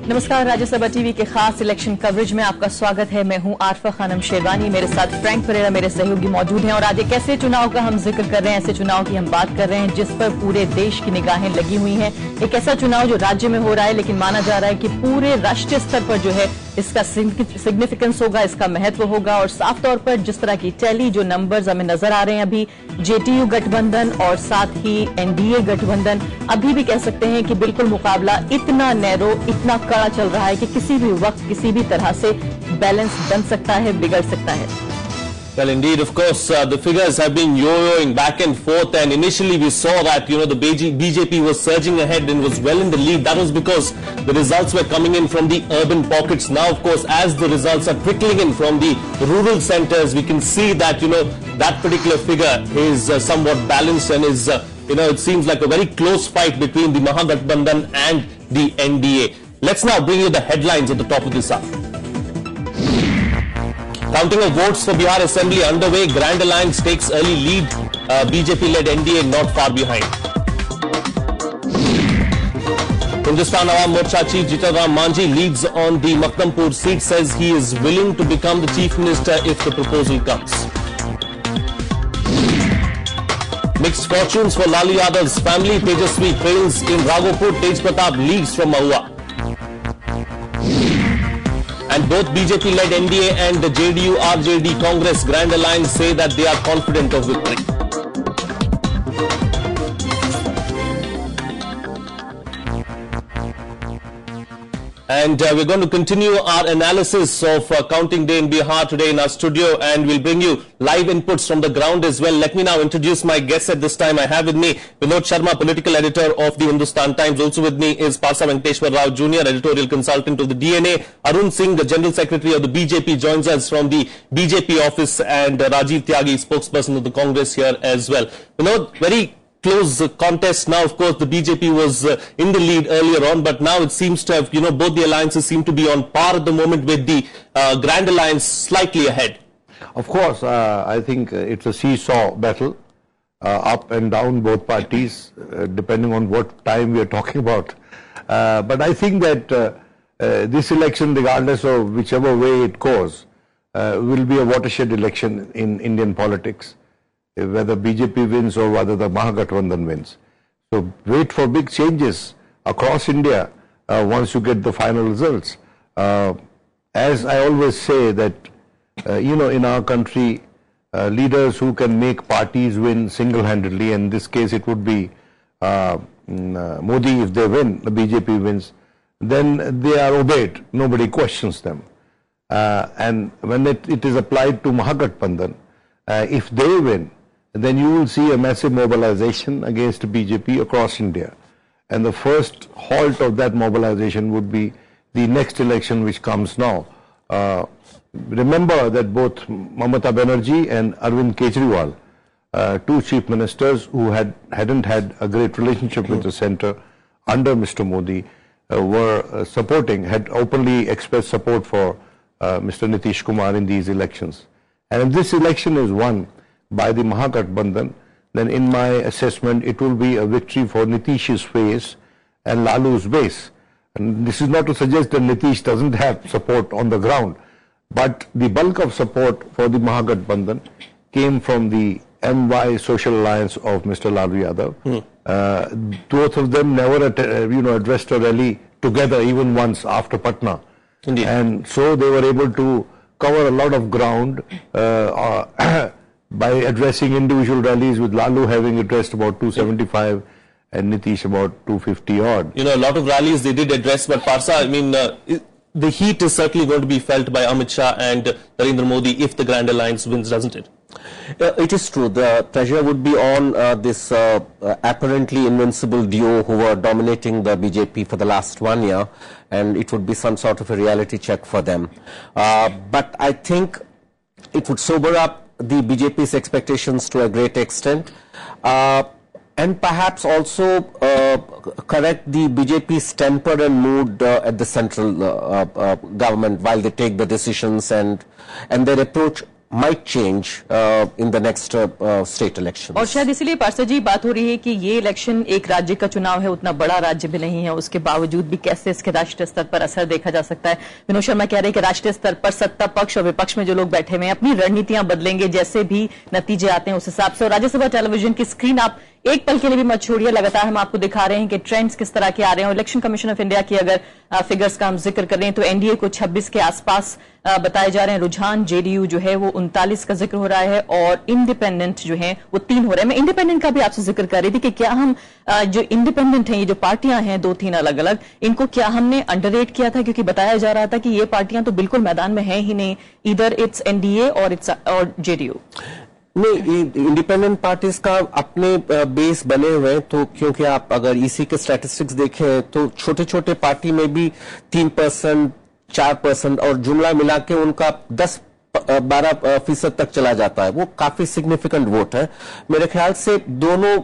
नमस्कार, राज्यसभा टीवी के खास इलेक्शन कवरेज में आपका स्वागत है। मैं हूं आरफा खानम शेरवानी, मेरे साथ फ्रैंक परेरा मेरे सहयोगी मौजूद हैं और आज एक ऐसे चुनाव का हम जिक्र कर रहे हैं, ऐसे चुनाव की हम बात कर रहे हैं जिस पर पूरे देश की निगाहें लगी हुई हैं। एक ऐसा चुनाव जो राज्य में हो रहा है लेकिन माना जा रहा है कि पूरे राष्ट्रीय स्तर पर जो है इसका सिग्निफिकेंस होगा, इसका महत्व होगा। और साफ तौर पर जिस तरह की टैली जो नंबर्स हमें नजर आ रहे हैं अभी, जेटीयू गठबंधन और साथ ही एनडीए गठबंधन, अभी भी कह सकते हैं कि बिल्कुल मुकाबला इतना नैरो, इतना कड़ा चल रहा है कि किसी भी वक्त किसी भी तरह से बैलेंस बन सकता है, बिगड़ सकता है। Well, indeed, of course, the figures have been yo-yoing back and forth, and initially we saw that, the BJP was surging ahead and was well in the lead. That was because the results were coming in from the urban pockets. Now, of course, as the results are trickling in from the rural centers, we can see that, that particular figure is somewhat balanced and is, it seems like a very close fight between the Mahagathbandhan and the NDA. Let's now bring you the headlines at the top of this hour. Counting of votes for Bihar Assembly underway. Grand Alliance takes early lead. BJP-led NDA not far behind. Hindustan Awam Morcha Chief Jitan Ram Manjhi leads on the Maktampur seat, says he is willing to become the Chief Minister if the proposal comes. Mixed fortunes for Lalu Yadav's family. Tejasvi trails in Raghopur. Tej Pratap leads from Mahua. And both BJP-led NDA and the JDU-RJD Congress Grand Alliance say that they are confident of victory. And we're going to continue our analysis of counting day in Bihar today in our studio, and we'll bring you live inputs from the ground as well. Let me now introduce my guests at this time. I have with me Vinod Sharma, political editor of the Hindustan Times. Also with me is Parsa Venkateshwar Rao Jr., editorial consultant of the DNA. Arun Singh, the general secretary of the BJP, joins us from the BJP office, and Rajiv Tyagi, spokesperson of the Congress here as well. Vinod, very close contest now. Of course, the BJP was in the lead earlier on, but now it seems to have, both the alliances seem to be on par at the moment, with the Grand Alliance slightly ahead. Of course, I think it's a seesaw battle, up and down both parties, depending on what time we are talking about. But I think that this election, regardless of whichever way it goes, will be a watershed election in Indian politics, whether BJP wins or whether the Mahagathbandhan wins. So wait for big changes across India once you get the final results. As I always say that, in our country, leaders who can make parties win single-handedly, and in this case it would be Modi. If they win, the BJP wins, then they are obeyed. Nobody questions them. And when it is applied to Mahagathbandhan, if they win, then you will see a massive mobilization against BJP across India. And the first halt of that mobilization would be the next election which comes now. Remember that both Mamata Banerjee and Arvind Kejriwal, two chief ministers who hadn't had a great relationship with the center under Mr. Modi, were had openly expressed support for Mr. Nitish Kumar in these elections. And if this election is won by the Mahagathbandhan, then in my assessment it will be a victory for Nitish's face and Lalu's base. And this is not to suggest that Nitish doesn't have support on the ground, but the bulk of support for the Mahagathbandhan came from the MY Social Alliance of Mr. Lalu Yadav. Both of them never addressed a rally together even once after Patna. Indeed. And so they were able to cover a lot of ground by addressing individual rallies, with Lalu having addressed about 275 and Nitish about 250 odd. A lot of rallies they did address, but Parsa, the heat is certainly going to be felt by Amit Shah and Narendra Modi if the Grand Alliance wins, doesn't it? It is true. The pressure would be on this apparently invincible duo who were dominating the BJP for the last 1 year, and it would be some sort of a reality check for them. But I think it would sober up the BJP's expectations to a great extent, and perhaps also correct the BJP's temper and mood at the central government while they take the decisions, and their approach might change in the next state elections. और शायद इसीलिए पार्षद जी बात हो रही है कि ये इलेक्शन एक राज्य का चुनाव है, उतना बड़ा राज्य भी नहीं है, उसके बावजूद भी कैसे इसके राष्ट्रीय स्तर पर असर देखा जा सकता है। विनोद शर्मा कह रहे हैं कि राष्ट्रीय स्तर पर सत्ता पक्ष और विपक्ष में जो लोग बैठे हुए हैं अपनी रणनीतियां बदलेंगे जैसे भी नतीजे आते हैं उस हिसाब से। और राज्यसभा टेलीविजन की स्क्रीन आप एक पल के लिए भी मत छोड़िए, लगातार हम आपको दिखा रहे हैं कि ट्रेंड्स किस तरह के आ रहे हैं। और इलेक्शन कमीशन ऑफ इंडिया की अगर फिगर्स का हम जिक्र करें तो एनडीए को 26 के आसपास बताए जा रहे हैं रुझान, जेडीयू जो है वो 39 का जिक्र हो रहा है और इंडिपेंडेंट जो है वो 3 हो रहे हैं। मैं इंडिपेंडेंट का भी आपसे जिक्र कर रही थी कि क्या हम जो इंडिपेंडेंट हैं, ये जो पार्टियां हैं 2-3 अलग अलग, इनको क्या हमने अंडररेट किया था? क्योंकि बताया जा रहा था कि ये पार्टियां तो बिल्कुल मैदान में है ही नहीं, इधर इट्स एनडीए और जेडीयू। नहीं, इंडिपेंडेंट पार्टीज का अपने बेस बने हुए हैं, तो क्योंकि आप अगर ईसी के स्टैटिस्टिक्स देखें तो छोटे छोटे पार्टी में भी 3%, 4% और जुमला मिला के उनका 10-12% तक चला जाता है। वो काफी सिग्निफिकेंट वोट है। मेरे ख्याल से दोनों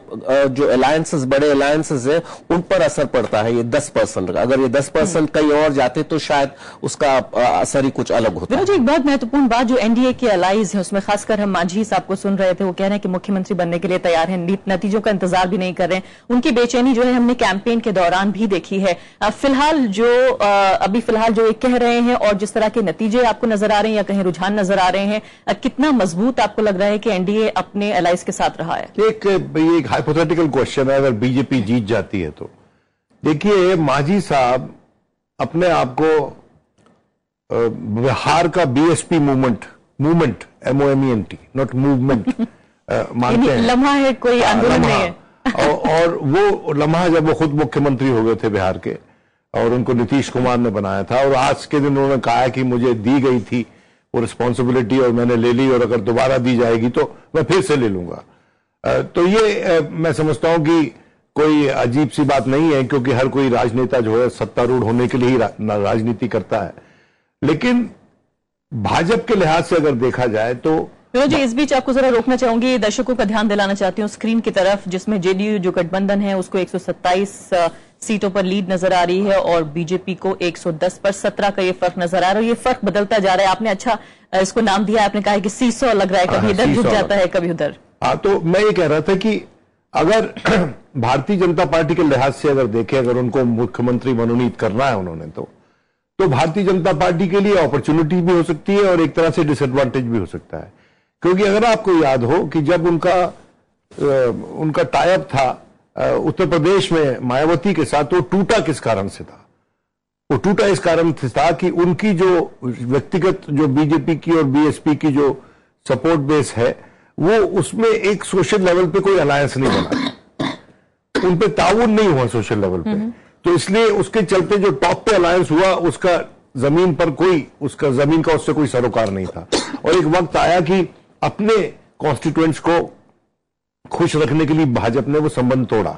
जो अलायंसेस, बड़े अलायंसेस है, उन पर असर पड़ता है ये 10% का। अगर ये 10% कहीं और जाते तो शायद उसका असर ही कुछ अलग होता है। एक बहुत महत्वपूर्ण बात जो एनडीए के अलाइज है उसमें खासकर हम मांझी साहब को सुन रहे थे, वो कह रहे हैं कि मुख्यमंत्री बनने के लिए तैयार हैं, नतीजों का इंतजार भी नहीं कर रहे हैं। उनकी बेचैनी जो है हमने कैंपेन के दौरान भी देखी है। फिलहाल जो कह रहे हैं और जिस तरह के नतीजे आपको नजर आ रहे हैं या कहीं रुझान नजर आ रहे हैं, कितना मजबूत आपको लग रहा है कि एनडीए अपने अलाइज के साथ रहा है? एक हाइपोथेटिकल क्वेश्चन है, अगर बीजेपी जीत जाती है तो देखिए मांझी साहब अपने आप को बिहार का BSP movement MOMENT not movement मानते हैं। लम्हा है, कोई आंदोलन नहीं है। और वो लम्हा जब वो खुद मुख्यमंत्री हो गए थे बिहार के और उनको नीतीश कुमार ने बनाया था, और आज के दिन उन्होंने कहा कि मुझे दी गई थी वो रिस्पॉन्सिबिलिटी और मैंने ले ली और अगर दोबारा दी जाएगी तो मैं फिर से ले लूंगा। तो ये मैं समझता हूं कि कोई अजीब सी बात नहीं है, क्योंकि हर कोई राजनेता जो है सत्तारूढ़ होने के लिए ही राजनीति करता है। लेकिन भाजपा के लिहाज से अगर देखा जाए तो जी, इस बीच आपको जरा रोकना चाहूंगी, दर्शकों का ध्यान दिलाना चाहती हूँ स्क्रीन की तरफ, जिसमें जेडीयू जो गठबंधन है उसको 127 सीटों पर लीड नजर आ रही है और बीजेपी को 110 पर 17 का ये फर्क नजर आ रहा है। ये फर्क बदलता जा रहा है। आपने अच्छा इसको नाम दिया, आपने कहा कि सीसॉ लग रहा है, कभी इधर झुक जाता है कभी उधर। हाँ, तो मैं ये कह रहा था कि अगर भारतीय जनता पार्टी के लिहाज से अगर देखें, अगर उनको मुख्यमंत्री मनोनीत करना है उन्होंने तो भारतीय जनता पार्टी के लिए अपॉर्चुनिटी भी हो सकती है और एक तरह से डिसएडवांटेज भी हो सकता है। क्योंकि अगर आपको याद हो कि जब उनका टाई अप था उत्तर प्रदेश में मायावती के साथ, तो टूटा किस कारण से था? वो टूटा इस कारण से था कि उनकी जो व्यक्तिगत जो बीजेपी की और बीएसपी की जो सपोर्ट बेस है, वो उसमें एक सोशल लेवल पे कोई अलायंस नहीं बना, उन पे ताउन नहीं हुआ सोशल लेवल पे। तो इसलिए उसके चलते जो टॉप पे अलायंस हुआ उसका जमीन का उससे कोई सरोकार नहीं था। और एक वक्त आया कि अपने कॉन्स्टिट्यूएंट्स को खुश रखने के लिए भाजपा ने वो संबंध तोड़ा।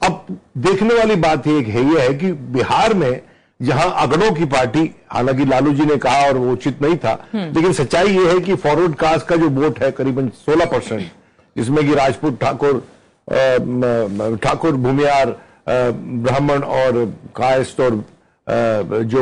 अब देखने वाली बात ये है कि बिहार में जहां अगड़ों की पार्टी, हालांकि लालू जी ने कहा और वो उचित नहीं था, लेकिन सच्चाई ये है कि फॉरवर्ड कास्ट का जो वोट है करीबन 16%, जिसमें कि राजपूत, ठाकुर, भूमियार, ब्राह्मण और कायस्थ और जो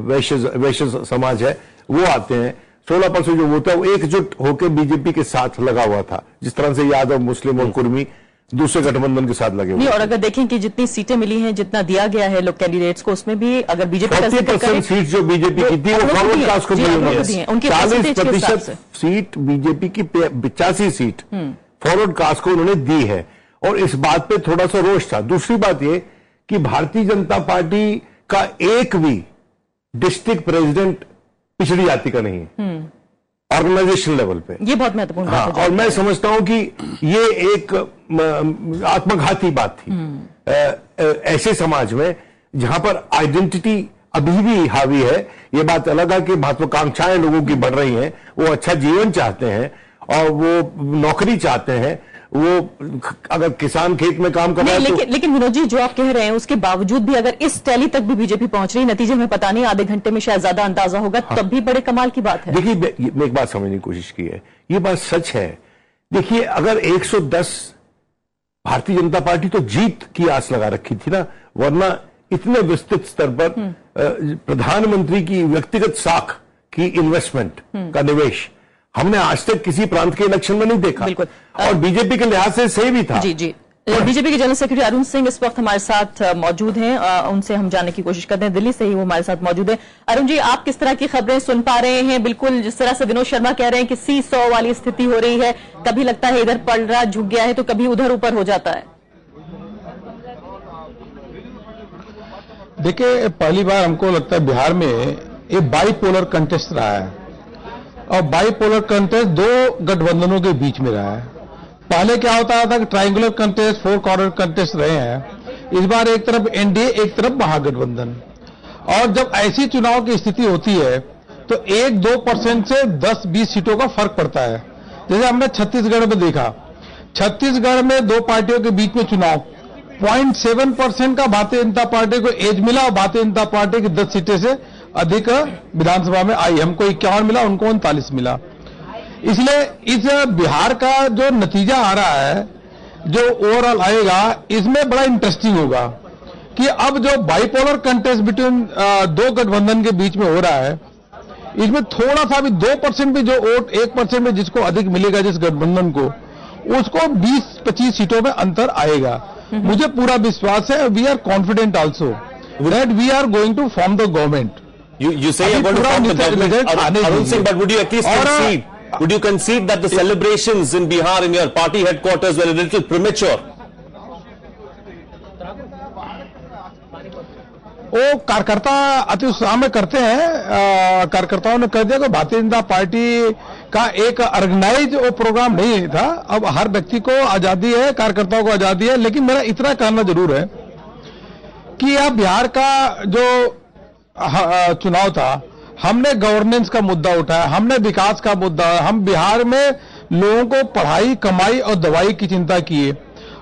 वैश्य समाज है वो आते हैं। 16% जो वोट है वो एकजुट होकर बीजेपी के साथ लगा हुआ था, जिस तरह से यादव, मुस्लिम और कुर्मी दूसरे गठबंधन के साथ लगे हुए। और अगर देखें कि जितनी सीटें मिली हैं, जितना दिया गया है लोग कैंडिडेट्स को, उसमें भी अगर बीजेपी 40% सीट जो बीजेपी की थी वो फॉरवर्ड कास्ट को मिली। 40% सीट बीजेपी की 85 सीट फॉरवर्ड कास्ट को उन्होंने दी है और इस बात पे थोड़ा सा रोष था। दूसरी बात ये कि भारतीय जनता पार्टी का एक भी डिस्ट्रिक्ट प्रेसिडेंट पिछड़ी जाति का नहीं है ऑर्गेनाइजेशन लेवल पे। ये बहुत महत्वपूर्ण बात है। और मैं समझता हूं कि ये एक आत्मघाती बात थी ऐसे समाज में जहां पर आइडेंटिटी अभी भी हावी है। ये बात अलग है कि महत्वाकांक्षाएं लोगों की बढ़ रही हैं, वो अच्छा जीवन चाहते हैं और वो नौकरी चाहते हैं, वो अगर किसान खेत में काम कर रहा है लेकिन विनोद जी, जो आप कह रहे हैं उसके बावजूद भी अगर इस टैली तक भी बीजेपी पहुंच रही, नतीजे में पता नहीं आधे घंटे में शायद ज्यादा अंदाजा होगा, तब भी बड़े कमाल की बात है। देखिए, मैं एक बात समझने की कोशिश की है, ये बात सच है। देखिए, अगर 110 भारतीय जनता पार्टी तो जीत की आस लगा रखी थी ना, वरना इतने विस्तृत स्तर पर प्रधानमंत्री की व्यक्तिगत साख की इन्वेस्टमेंट का निवेश हमने आज तक किसी प्रांत के इलेक्शन में नहीं देखा। बिल्कुल। और बीजेपी के लिहाज से सही भी था। जी जी। बीजेपी के जनरल सेक्रेटरी अरुण सिंह इस वक्त हमारे साथ मौजूद हैं, उनसे हम जानने की कोशिश करते हैं। दिल्ली से ही वो हमारे साथ मौजूद हैं। अरुण जी, आप किस तरह की खबरें सुन पा रहे हैं? बिल्कुल जिस तरह से विनोद शर्मा कह रहे हैं कि सी-सॉ वाली स्थिति हो रही है, कभी लगता है इधर पड़ रहा झुक गया है तो कभी उधर ऊपर हो जाता है। देखिए, पहली बार हमको लगता है बिहार में एक बाईपोलर कंटेस्ट रहा है और बाईपोलर कंटेस्ट दो गठबंधनों के बीच में रहा है। पहले क्या होता था कि ट्रायंगुलर कंटेस्ट, 4 कॉर्नर कंटेस्ट रहे हैं। इस बार एक तरफ एनडीए, एक तरफ महागठबंधन। और जब ऐसी चुनाव की स्थिति होती है तो 1-2% से 10-20 सीटों का फर्क पड़ता है। जैसे हमने छत्तीसगढ़ में देखा, छत्तीसगढ़ में दो पार्टियों के बीच में चुनाव, 0.7% का भारतीय जनता पार्टी को एज मिला और भारतीय जनता पार्टी की 10 सीटें से अधिक विधानसभा में आई। हमको 51 मिला, उनको 39 मिला। इसलिए इस बिहार का जो नतीजा आ रहा है, जो ओवरऑल आएगा, इसमें बड़ा इंटरेस्टिंग होगा कि अब जो बाइपोलर कंटेस्ट बिटवीन दो गठबंधन के बीच में हो रहा है, इसमें थोड़ा सा भी 2% भी जो वोट 1% में जिसको अधिक मिलेगा जिस गठबंधन को, उसको 20-25 सीटों में अंतर आएगा। मुझे पूरा विश्वास है, we are confident also that we are going to form the government. You say you're going to form the government, Arun Singh, but would you at least concede? Would you concede that the celebrations in Bihar in your party headquarters were a little premature? वो कार्यकर्ता अति उत्साह में करते हैं। कार्यकर्ताओं ने कह दिया कि भारतीय जनता पार्टी का एक ऑर्गेनाइज वो प्रोग्राम नहीं था। अब हर व्यक्ति को आजादी है, कार्यकर्ताओं को आजादी है, लेकिन मेरा इतना कहना जरूर है कि यह बिहार का जो चुनाव था, हमने गवर्नेंस का मुद्दा उठाया, हमने विकास का मुद्दा, हम बिहार में लोगों को पढ़ाई, कमाई और दवाई की चिंता किए।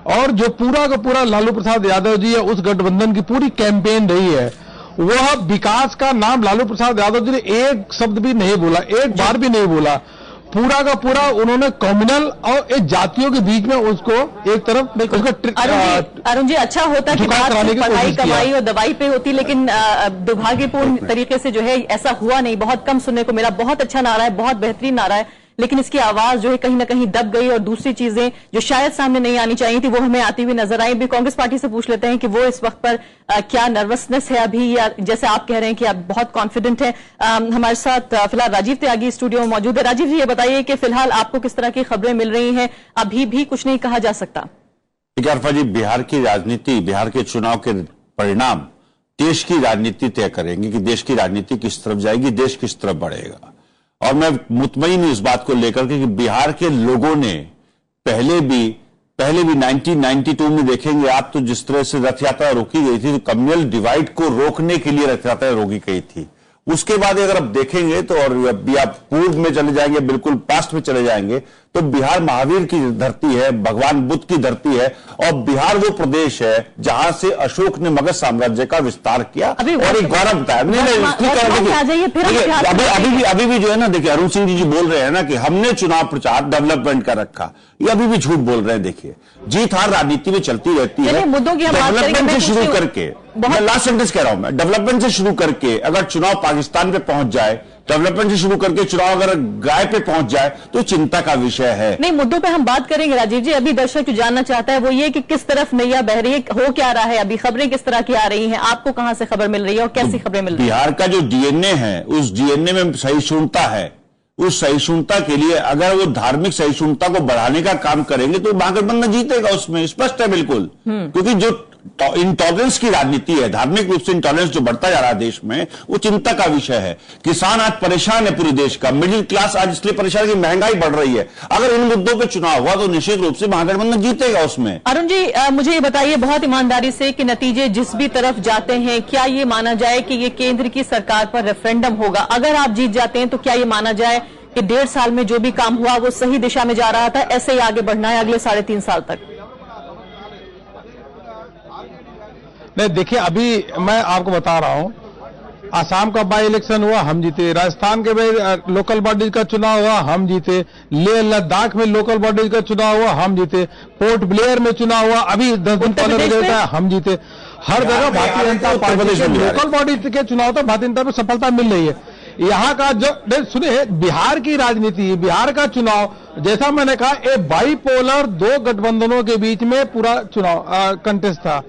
और जो पूरा का पूरा लालू प्रसाद यादव जी है, उस गठबंधन की पूरी कैंपेन रही है, वह विकास का नाम लालू प्रसाद यादव जी ने एक शब्द भी नहीं बोला, एक बार भी नहीं बोला। पूरा का पूरा उन्होंने कम्युनल और एक जातियों के बीच में उसको एक तरफ अरुण जी, अच्छा होता कि बात पढ़ाई, कमाई और दवाई पे होती, लेकिन दुर्भाग्यपूर्ण तरीके से जो है ऐसा हुआ नहीं। बहुत कम सुनने को मिला। बहुत अच्छा नारा है, बहुत बेहतरीन नारा है, लेकिन इसकी आवाज जो है कहीं ना कहीं दब गई और दूसरी चीजें जो शायद सामने नहीं आनी चाहिए थी वो हमें आती हुई नजर आई। भी कांग्रेस पार्टी से पूछ लेते हैं कि वो इस वक्त पर क्या नर्वसनेस है अभी, या जैसे आप कह रहे हैं कि आप बहुत कॉन्फिडेंट हैं। हमारे साथ फिलहाल राजीव त्यागी स्टूडियो में मौजूद है। राजीव जी, ये बताइए कि फिलहाल आपको किस तरह की खबरें मिल रही हैं? अभी भी कुछ नहीं कहा जा सकता। अर्फा जी, बिहार की राजनीति, बिहार के चुनाव के परिणाम देश की राजनीति तय करेंगे कि देश की राजनीति किस तरफ जाएगी, देश किस तरफ बढ़ेगा। और मैं मुतमईन हूं इस बात को लेकर के कि बिहार के लोगों ने पहले भी 1992 में देखेंगे आप, तो जिस तरह से रथ यात्रा रोकी गई थी, तो कम्युनल डिवाइड को रोकने के लिए रथ यात्रा रोकी गई थी। उसके बाद अगर आप देखेंगे तो, और अभी आप पूर्व में चले जाएंगे, बिल्कुल पास्ट में चले जाएंगे, तो बिहार महावीर की धरती है, भगवान बुद्ध की धरती है, और बिहार वो प्रदेश है जहां से अशोक ने मगध साम्राज्य का विस्तार किया और एक गौरव बताया। अभी भी जो है ना, देखिए अरुण सिंह जी बोल रहे हैं ना कि हमने चुनाव प्रचार डेवलपमेंट का रखा, ये अभी भी झूठ बोल रहे हैं। देखिए, जीत हार राजनीति में चलती रहती है। डेवलपमेंट से शुरू करके, मैं लास्ट सेंटेंस कह रहा हूं, मैं डेवलपमेंट से शुरू करके अगर चुनाव पाकिस्तान पे पहुंच जाए, डेवलपमेंट से शुरू करके चुनाव अगर गाय पे पहुंच जाए, तो चिंता का विषय है। नहीं, मुद्दों पे हम बात करेंगे राजीव जी। अभी दर्शक जो जानना चाहता है वो ये कि किस तरफ नैया बह रही है, हो क्या रहा है, अभी खबरें किस तरह की आ रही हैं, आपको कहां से खबर मिल रही है और कैसी खबरें मिल रही है? बिहार का जो डीएनए है, उस डीएनए में सहिष्णुता है। उस सहिष्णुता के लिए अगर वो धार्मिक सहिष्णुता को बढ़ाने का काम करेंगे तो महागठबंधन जीतेगा, उसमें स्पष्ट है बिल्कुल। क्योंकि जो इंटॉलरेंस की राजनीति है, धार्मिक रूप से इंटॉलरेंस जो बढ़ता जा रहा है देश में, वो चिंता का विषय है। किसान आज परेशान है, पूरे देश का मिडिल क्लास आज इसलिए परेशान है कि महंगाई बढ़ रही है। अगर इन मुद्दों पे चुनाव हुआ तो निश्चित रूप से महागठबंधन जीतेगा उसमें। अरुण जी, मुझे ये बताइए बहुत ईमानदारी से कि नतीजे जिस भी तरफ जाते हैं, क्या ये माना जाए कि ये केंद्र की सरकार पर रेफरेंडम होगा? अगर आप जीत जाते हैं तो क्या ये माना जाए कि 1.5 साल में जो भी काम हुआ वो सही दिशा में जा रहा था, ऐसे ही आगे बढ़ना है अगले 3.5 साल तक? नहीं, देखिए, अभी मैं आपको बता रहा हूं, आसाम का बाई इलेक्शन हुआ, हम जीते। राजस्थान के में लोकल बॉडीज का चुनाव हुआ, हम जीते। लेह लद्दाख में लोकल बॉडीज का चुनाव हुआ, हम जीते। पोर्ट ब्लेयर में चुनाव हुआ, अभी 10 दिन पहले रिजल्ट आया, हम जीते। हर जगह भारतीय जनता पार्टी के लोकल बॉडीज के चुनाव तो भारतीय जनता को सफलता मिल रही है। यहाँ का जो सुनिए, बिहार की राजनीति, बिहार का चुनाव, जैसा मैंने कहा, एक बाइपोलर दो गठबंधनों के बीच में पूरा चुनाव कंटेस्ट था।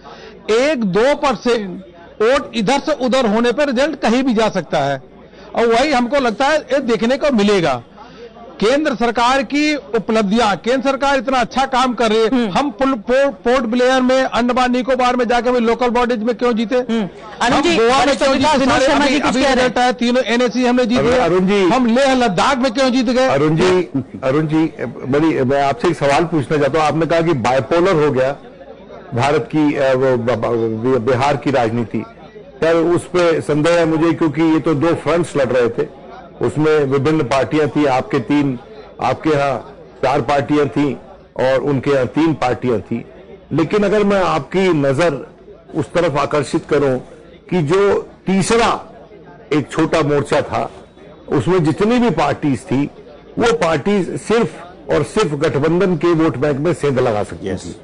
1-2% वोट इधर से उधर होने पर रिजल्ट कहीं भी जा सकता है, और वही हमको लगता है ये देखने को मिलेगा। केंद्र सरकार की उपलब्धियां, केंद्र सरकार इतना अच्छा काम कर रही है। हम पोर्ट ब्लेयर में, अंडमान निकोबार में जाकर लोकल बॉडीज में क्यों जीते? हम गोवा में क्यों जीते? अभी रिजल्ट आया, तीनों NSE हमने जीते। अरुण जी, हम लेह लद्दाख में क्यों जीत गए? अरुण जी मैं आपसे एक सवाल पूछना चाहता हूँ। आपने कहा कि बाइपोलर हो गया भारत की, बिहार की राजनीति। सर, उस पर संदेह है मुझे, क्योंकि ये तो दो फ्रंट्स लड़ रहे थे, उसमें विभिन्न पार्टियां थी। आपके यहाँ 4 पार्टियां थी और उनके यहाँ 3 पार्टियां थी। लेकिन अगर मैं आपकी नजर उस तरफ आकर्षित करूं कि जो तीसरा एक छोटा मोर्चा था, उसमें जितनी भी पार्टीज थी, वो पार्टीज सिर्फ और सिर्फ गठबंधन के वोट बैंक में सेंध लगा सकती थी।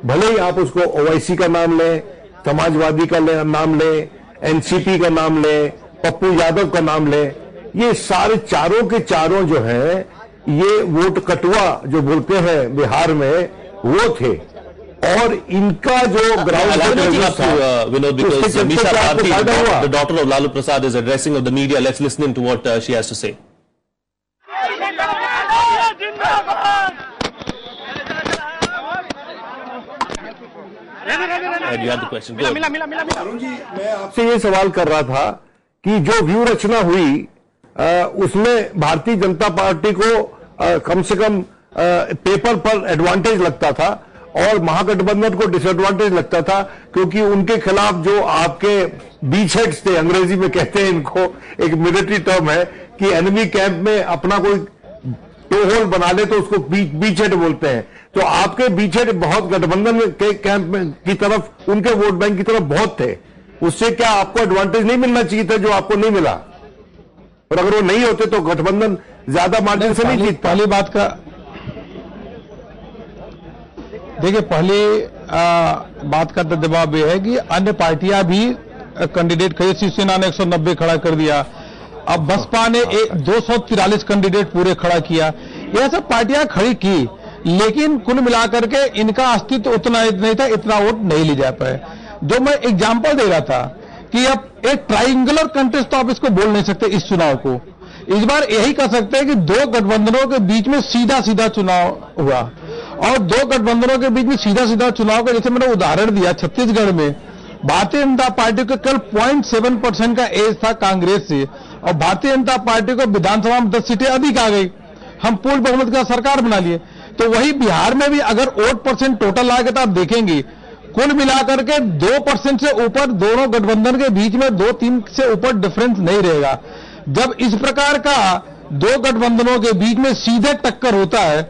भले ही आप उसको OIC का नाम लें, समाजवादी का नाम लें, NCP का नाम लें, पप्पू यादव का नाम लें, ये सारे चारों के चारों जो हैं, ये वोट कटुआ जो बोलते हैं बिहार में, वो थे। और इनका जो ground Vinod, because Misha Bharti, the daughter of Lalu Prasad, is addressing of the media. Let's listen into what she has to say. You had the question. Go ahead. Arun ji, मैं आपसे ये सवाल कर रहा था कि जो व्यू रचना हुई, उसमें भारतीय जनता पार्टी को कम से कम पेपर पर एडवांटेज लगता था और महागठबंधन को डिसएडवांटेज लगता था, क्योंकि उनके खिलाफ जो आपके बीचहेड्स थे, अंग्रेजी में कहते हैं इनको, एक मिलिट्री टर्म है कि एनिमी कैंप में अपना कोई टो होल बना ले तो उसको बीचहेड बोलते हैं। तो आपके बीचहेड बहुत गठबंधन के कैंप में की तरफ, उनके वोट बैंक की तरफ बहुत थे। उससे क्या आपको एडवांटेज नहीं मिलना चाहिए था जो आपको नहीं मिला? और अगर वो नहीं होते तो गठबंधन ज्यादा मार्जिन से नहीं जीत। पहली बात का देखिए, पहली बात का तो जवाब यह है कि अन्य पार्टियां भी कैंडिडेट खड़े, शिवसेना ने 190 खड़ा कर दिया, अब बसपा ने 243 कैंडिडेट पूरे खड़ा किया। यह सब पार्टियां खड़ी की, लेकिन कुल मिलाकर के इनका अस्तित्व उतना नहीं था, इतना वोट नहीं ले जा पाए। जो मैं एग्जाम्पल दे रहा था कि अब एक ट्राइंगुलर कंटेस्ट तो आप इसको बोल नहीं सकते इस चुनाव को। इस बार यही कह सकते हैं कि दो गठबंधनों के बीच में सीधा सीधा चुनाव हुआ, और दो गठबंधनों के बीच में सीधा सीधा चुनाव का, जैसे मैंने उदाहरण दिया, छत्तीसगढ़ में भारतीय जनता पार्टी को केवल 0.7% का एज था कांग्रेस से, और भारतीय जनता पार्टी को विधानसभा में 10 सीटें अधिक आ गई, हम पूर्ण बहुमत का सरकार बना लिए। तो वही बिहार में भी अगर वोट परसेंट टोटल आएगा तो आप देखेंगे कुल मिलाकर के 2% से ऊपर दोनों गठबंधन के बीच में 2-3 से ऊपर डिफरेंस नहीं रहेगा। जब इस प्रकार का दो गठबंधनों के बीच में सीधे टक्कर होता है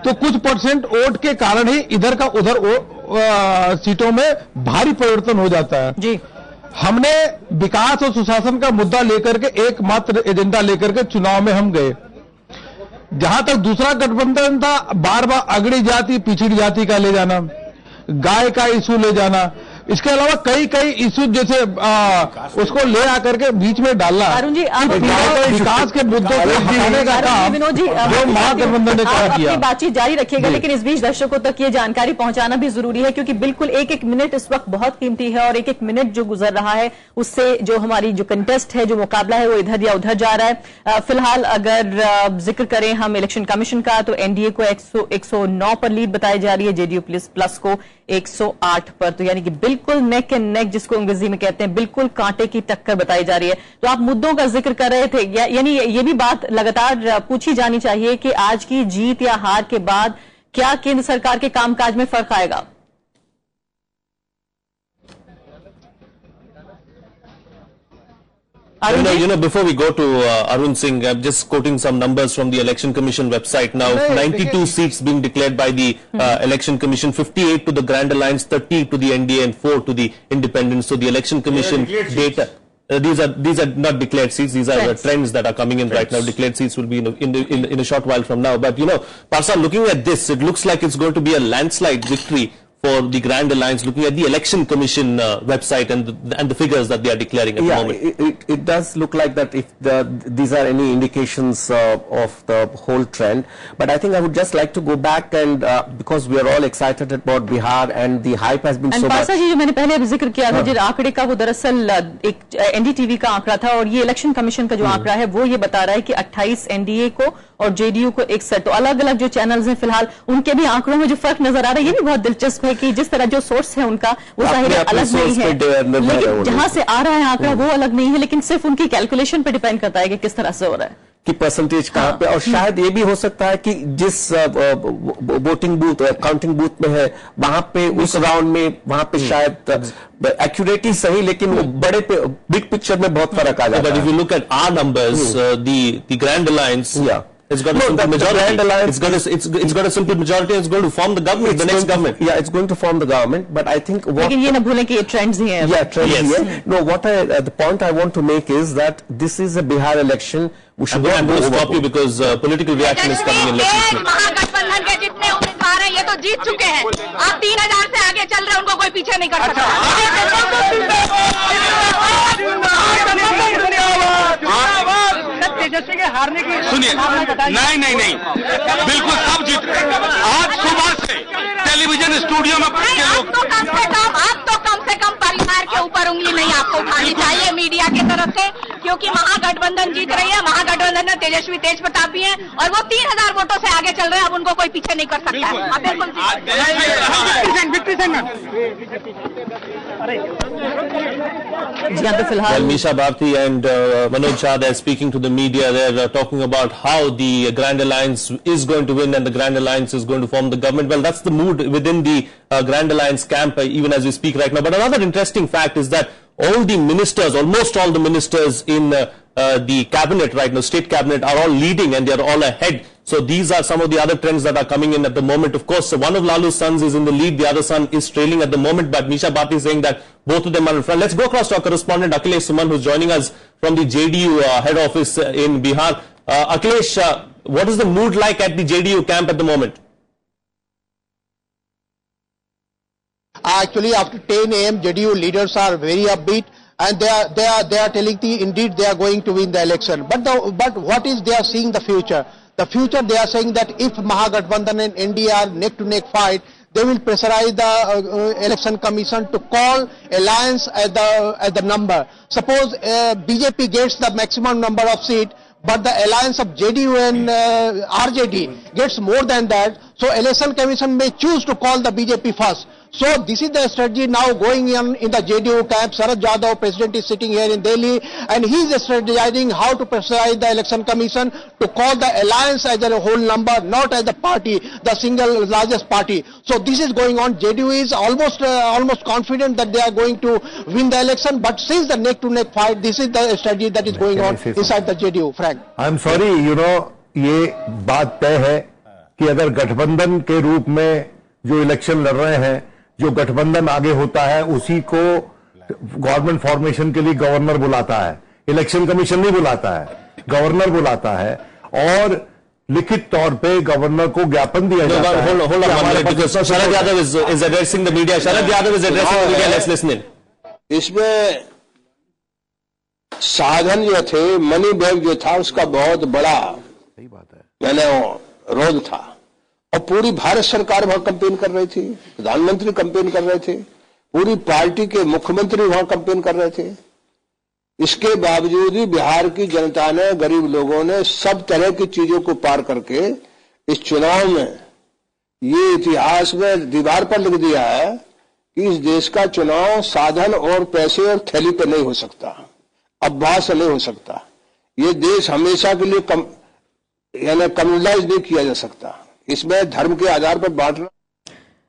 तो कुछ परसेंट वोट के कारण ही इधर का उधर सीटों में भारी परिवर्तन हो जाता है। जी, हमने विकास और सुशासन का मुद्दा लेकर के एकमात्र एजेंडा लेकर के चुनाव में हम गए। जहां तक दूसरा गठबंधन था, बार बार अगड़ी जाति पिछड़ी जाति का ले जाना, गाय का इशू ले जाना, इसके अलावा कई कई इशू जैसे उसको ले आकर के बीच में डालना, अरुण जी, विकास के मुद्दों को हटाने का काम विनोद जी जो महागठबंधन ने किया। बातचीत जारी रखिएगा, लेकिन इस बीच दर्शकों तक ये जानकारी पहुंचाना भी जरूरी है, क्योंकि बिल्कुल एक एक मिनट इस वक्त बहुत कीमती है, और एक एक मिनट जो गुजर रहा है उससे जो हमारी जो कंटेस्ट है, जो मुकाबला है, वो इधर या उधर जा रहा है। फिलहाल अगर जिक्र करें हम इलेक्शन कमीशन का, तो एनडीए को 109 पर लीड बताई जा रही है, जेडीयू प्लस को 108 पर, तो यानी कि बिल्कुल नेक एंड नेक, जिसको अंग्रेजी में कहते हैं, बिल्कुल कांटे की टक्कर बताई जा रही है। तो आप मुद्दों का जिक्र कर रहे थे, यानी ये भी बात लगातार पूछी जानी चाहिए कि आज की जीत या हार के बाद क्या केंद्र सरकार के कामकाज में फर्क आएगा? Before we go to Arun Singh, I'm just quoting some numbers from the Election Commission website now. 92 seats being declared by the Election Commission, 58 to the Grand Alliance, 30 to the NDA and 4 to the Independents. So the Election Commission data, these are not declared seats, these are trends that are coming in right now. Declared seats will be in a short while from now. But Parsa, looking at this, it looks like it's going to be a landslide victory for the Grand Alliance, looking at the Election Commission website and the figures that they are declaring at the moment? It does look like that if these are any indications of the whole trend. But I think I would just like to go back and because we are all excited about Bihar and the hype has been so much. जी जो मैंने पहले अभी जिक्र किया था जिस आंकड़े का वो दरअसल एक एनडीटीवी का आंकड़ा था और ये इलेक्शन कमीशन का जो आंकड़ा है वो ये बता रहा है कि 28 एनडीए को और जेडीयू को 61। तो अलग अलग जो चैनल्स हैं फिलहाल उनके भी आंकड़ों में जो फर्क नजर आ रहा है ये भी बहुत दिलचस्प है कि जिस तरह जो सोर्स है उनका वो जाहिर अलग नहीं है, लेकिन जहां से आ रहा है आंकड़ा वो अलग नहीं है, लेकिन सिर्फ उनकी कैलकुलेशन पे डिपेंड करता है कि किस तरह से हो रहा है कि परसेंटेज कहां पे। और शायद ये भी हो सकता है कि जिस वोटिंग बूथ काउंटिंग बूथ में है वहां पे उस राउंड में वहां पे शायद एक्यूरेटी सही लेकिन वो बड़े पे बिग पिक्चर में बहुत फर्क आ जाता है। But if you look at our numbers, the Grand Alliance, it's got a simple majority. Grand Alliance, it's got a simple majority. It's going to form the government, the next government. Yeah, it's going to form the government. But I think लेकिन ये ना भूलें कि ये trends ही हैं। Yeah, trends ही हैं। No, what the point I want to make is that this is a Bihar election. We should I'm going to stop you because political reaction is coming in. महागठबंधन के जितने उम्मीदवार हैं ये तो जीत चुके हैं। आप 3000 से आगे चल रहे हैं, उनको कोई पीछे नहीं कर सकता। तेजस्वी के हारने की सुनिए, नहीं, बिल्कुल सब जीत रहे हैं। आज सुबह से टेलीविजन स्टूडियो में आप तो कम से कम परिवार के ऊपर उंगली नहीं आपको उठानी चाहिए मीडिया की तरफ से, क्योंकि महागठबंधन जीत रही है। महागठबंधन में तेजस्वी तेज प्रताप भी हैं और वो 3000 वोटों से आगे चल रहे हैं। अब उनको कोई पीछे नहीं कर सकता है। आप बिल्कुल जी हाँ, तो फिलहाल Misha Bharti and Manoj Jha, they're speaking to the media. They're talking about how the Grand Alliance is going to win and the Grand Alliance is going to form the government. Well, that's the mood within the Grand Alliance camp, even as we speak right now. But another interesting fact is that all the ministers, almost all the ministers in the cabinet right now, state cabinet, are all leading and they're all ahead. So these are some of the other trends that are coming in at the moment. Of course, one of Lalu's sons is in the lead, the other son is trailing at the moment, but Misha Bharti is saying that both of them are in front. Let's go across to our correspondent Akhilesh Suman, who's joining us from the JDU head office in Bihar. Akhilesh, what is the mood like at the JDU camp at the moment? Actually, after 10 a.m., JDU leaders are very upbeat, and they are telling indeed they are going to win the election. But what is they are seeing the future? The future, they are saying that if Mahagathbandhan and NDA neck-to-neck fight, they will pressurize the election commission to call alliance at the number. Suppose BJP gets the maximum number of seats, but the alliance of JDU and RJD gets more than that, so election commission may choose to call the BJP first. So this is the strategy now going on in the JDU camp. Sharad Yadav, president, is sitting here in Delhi, and he is strategizing how to pressurize the election commission to call the alliance as a whole number, not as the party, the single largest party. So this is going on. JDU is almost confident that they are going to win the election, but since the neck-to-neck fight, this is the strategy that is going on inside the JDU. Frank, I'm sorry, ये बात तय है कि अगर गठबंधन के रूप में जो इलेक्शन लड़ रहे हैं, जो गठबंधन आगे होता है उसी को गवर्नमेंट फॉर्मेशन के लिए गवर्नर बुलाता है, इलेक्शन कमीशन नहीं बुलाता है, गवर्नर बुलाता है और लिखित तौर पे गवर्नर को ज्ञापन दिया जाता है। Hold on, because Sharad Yadav is addressing the media. Sharad Yadav is addressing the media. Let's listen in. इसमें साधन जो थे, मनी बैग जो था, उसका बहुत बड़ा रोल था और पूरी भारत सरकार वहां कैंपेन कर रही थी, प्रधानमंत्री कैंपेन कर रहे थे, पूरी पार्टी के मुख्यमंत्री वहां कैंपेन कर रहे थे। इसके बावजूद भी बिहार की जनता ने, गरीब लोगों ने सब तरह की चीजों को पार करके इस चुनाव में ये इतिहास में दीवार पर लिख दिया है कि इस देश का चुनाव साधन और पैसे और थैली पर नहीं हो सकता, अफवाह से नहीं हो सकता। ये देश हमेशा के लिए कम्युनलाइज नहीं किया जा सकता, इसमें धर्म के आधार पर बांटना।